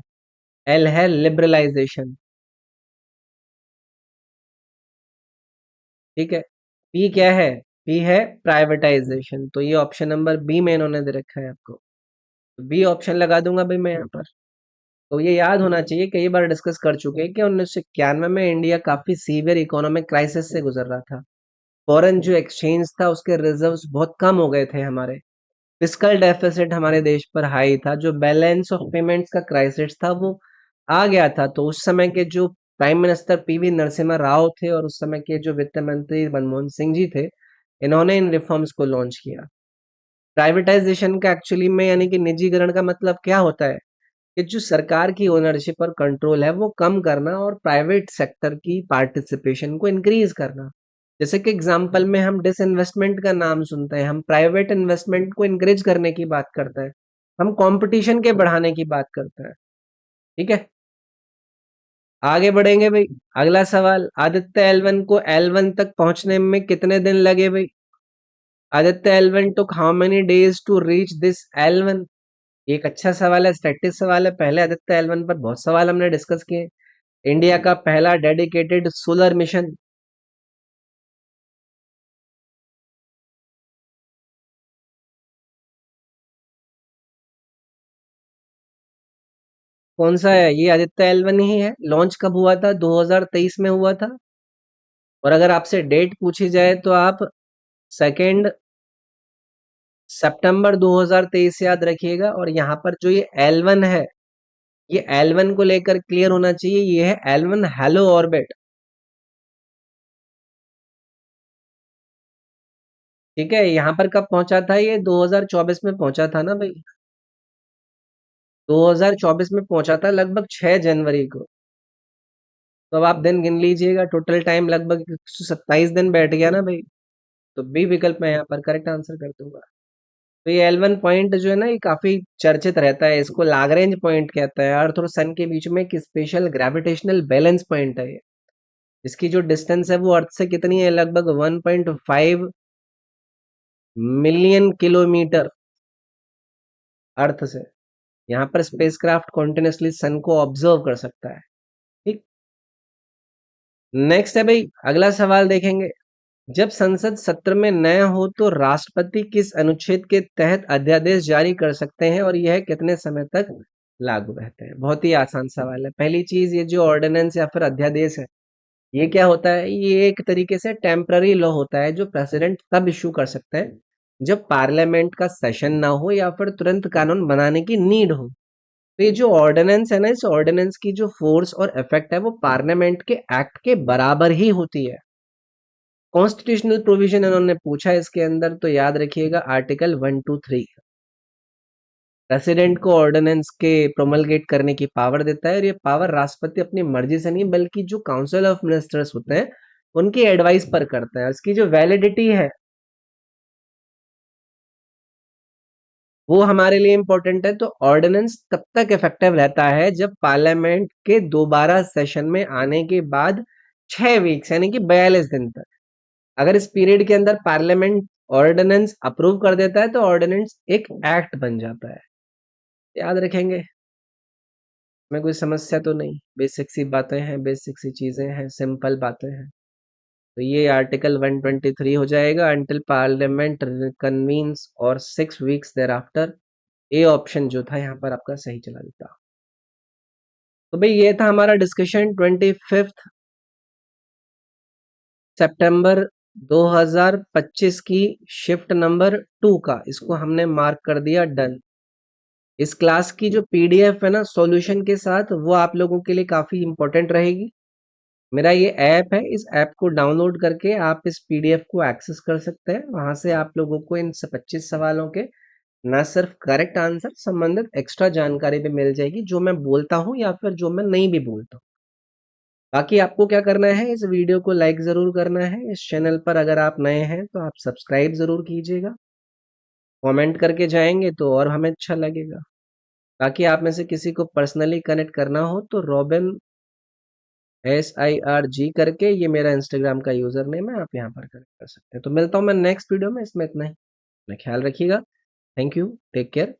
एल है लिबरलाइजेशन। ठीक है। पी क्या है? पी है प्राइवेटाइजेशन। तो ये ऑप्शन नंबर बी में इन्होंने दे रखा है आपको, तो बी ऑप्शन लगा दूंगा भाई मैं यहाँ पर। तो ये याद होना चाहिए, कई बार डिस्कस कर चुके हैं कि 1991 में इंडिया काफी सीवियर इकोनॉमिक क्राइसिस से गुजर रहा था। फॉरेन जो एक्सचेंज था उसके रिजर्व्स बहुत कम हो गए थे हमारे। फिस्कल डेफिसिट हमारे देश पर हाई था। जो बैलेंस ऑफ पेमेंट्स का क्राइसिस था वो आ गया था। तो उस समय के जो prime minister PV Narasimha Rao थे और उस समय के जो वित्त मंत्री मनमोहन सिंह जी थे, इन्होंने इन रिफॉर्म्स को लॉन्च किया। प्राइवेटाइजेशन का एक्चुअली में यानी कि निजीकरण का मतलब क्या होता है? कि जो सरकार की ओनरशिप और कंट्रोल है वो कम करना और प्राइवेट सेक्टर की पार्टिसिपेशन को इंक्रीज करना। जैसे कि एग्जांपल में हम डिसइन्वेस्टमेंट का नाम सुनते हैं, हम प्राइवेट इन्वेस्टमेंट को इंकरेज करने की बात करते हैं, हम कंपटीशन के बढ़ाने की बात करते हैं। ठीक है। आगे बढ़ेंगे भाई। अगला सवाल, आदित्य एल1 को L1 तक पहुंचने में कितने दिन लगे भाई? Aditya L1 took how many days to reach this L1? एक अच्छा सवाल है, स्टैटिक सवाल है। पहले आदित्य एल1 पर बहुत सवाल हमने डिस्कस किए। इंडिया का पहला डेडिकेटेड सोलर मिशन कौन सा है? ये आदित्य एल1 ही है। लॉन्च कब हुआ था? 2023 में हुआ था। और अगर आपसे डेट पूछी जाए तो आप 2 सितंबर 2023 याद रखिएगा। और यहाँ पर जो ये L1 है, ये L1 को लेकर क्लियर होना चाहिए, ये है L1 हेलो ऑर्बिट। ठीक है। यहाँ पर कब पहुंचा था? ये 2024 में पहुंचा था ना भाई। 2024 में पहुंचा था, लगभग 6 जनवरी को। तो अब आप दिन गिन लीजिएगा, टोटल टाइम लगभग 127 दिन बैठ गया ना भाई। तो बी विकल्प मैं यहाँ पर करेक्ट आंसर कर दूंगा। तो ये L1 पॉइंट जो है ना, ये काफी चर्चित रहता है, इसको लाग्रेंज पॉइंट कहता है। अर्थ और सन के बीच में एक स्पेशल ग्रेविटेशनल बैलेंस पॉइंट है ये। इसकी जो डिस्टेंस है वो अर्थ से कितनी है, लगभग 1.5 मिलियन किलोमीटर अर्थ से। यहाँ पर स्पेसक्राफ्ट कॉन्टिन्यूसली सन को ऑब्जर्व कर सकता है। ठीक। नेक्स्ट है भाई, अगला सवाल देखेंगे। जब संसद सत्र में नया हो तो राष्ट्रपति किस अनुच्छेद के तहत अध्यादेश जारी कर सकते हैं और यह कितने समय तक लागू रहते हैं? बहुत ही आसान सवाल है। पहली चीज, ये जो ऑर्डिनेंस या फिर अध्यादेश है, ये क्या होता है? ये एक तरीके से टेम्पररी लॉ होता है जो प्रेसिडेंट तब इशू कर सकते हैं जब पार्लियामेंट का सेशन ना हो या फिर तुरंत कानून बनाने की नीड हो। तो ये जो ऑर्डिनेंस है ना, इस ऑर्डिनेंस की जो फोर्स और इफेक्ट है वो पार्लियामेंट के एक्ट के बराबर ही होती है। कॉन्स्टिट्यूशनल प्रोविजन इन्होंने पूछा है इसके अंदर, तो याद रखिएगा आर्टिकल 123 प्रेसिडेंट को ऑर्डिनेंस के प्रोमलगेट करने की पावर देता है, और ये पावर राष्ट्रपति अपनी मर्जी से नहीं बल्कि जो काउंसिल ऑफ मिनिस्टर्स होते हैं उनकी एडवाइस पर करता है। इसकी जो वैलिडिटी है वो हमारे लिए इंपॉर्टेंट है। तो ऑर्डिनेंस तब तक इफेक्टिव रहता है जब पार्लियामेंट के दोबारा सेशन में आने के बाद 6 वीक्स यानी कि 42 दिन तक। अगर इस पीरियड के अंदर पार्लियामेंट ऑर्डिनेंस अप्रूव कर देता है तो ऑर्डिनेंस एक एक्ट बन जाता है। याद रखेंगे। में कोई समस्या तो नहीं, बेसिक सी बातें हैं, बेसिक सी चीजें हैं, सिंपल बातें हैं। तो ये आर्टिकल 123 हो जाएगा, अंटिल पार्लियामेंट कन्वीन्स और 6 weeks thereafter. A option जो था यहाँ पर आपका सही चला देता। तो भाई ये था हमारा डिस्कशन 25 सितंबर 2025 की शिफ्ट नंबर 2 का। इसको हमने मार्क कर दिया डन। इस क्लास की जो पीडीएफ है ना सॉल्यूशन के साथ, वो आप लोगों के लिए काफी इंपॉर्टेंट रहेगी। मेरा ये ऐप है, इस ऐप को डाउनलोड करके आप इस पीडीएफ को एक्सेस कर सकते हैं। वहां से आप लोगों को इन 25 सवालों के न सिर्फ करेक्ट आंसर संबंधित एक्स्ट्रा जानकारी भी मिल जाएगी, जो मैं बोलता हूँ या फिर जो मैं नहीं भी बोलता हूँ। बाकी आपको क्या करना है, इस वीडियो को लाइक जरूर करना है। इस चैनल पर अगर आप नए हैं तो आप सब्सक्राइब जरूर कीजिएगा। कमेंट करके जाएंगे तो और हमें अच्छा लगेगा। बाकी आप में से किसी को पर्सनली कनेक्ट करना हो तो रॉबिन SIRG करके, ये मेरा इंस्टाग्राम का यूजर नेम है, आप यहाँ पर कनेक्ट कर सकते हैं। तो मिलता हूँ मैं नेक्स्ट वीडियो में, इसमें इतना ही। अपना ख्याल रखिएगा। Thank you, take care.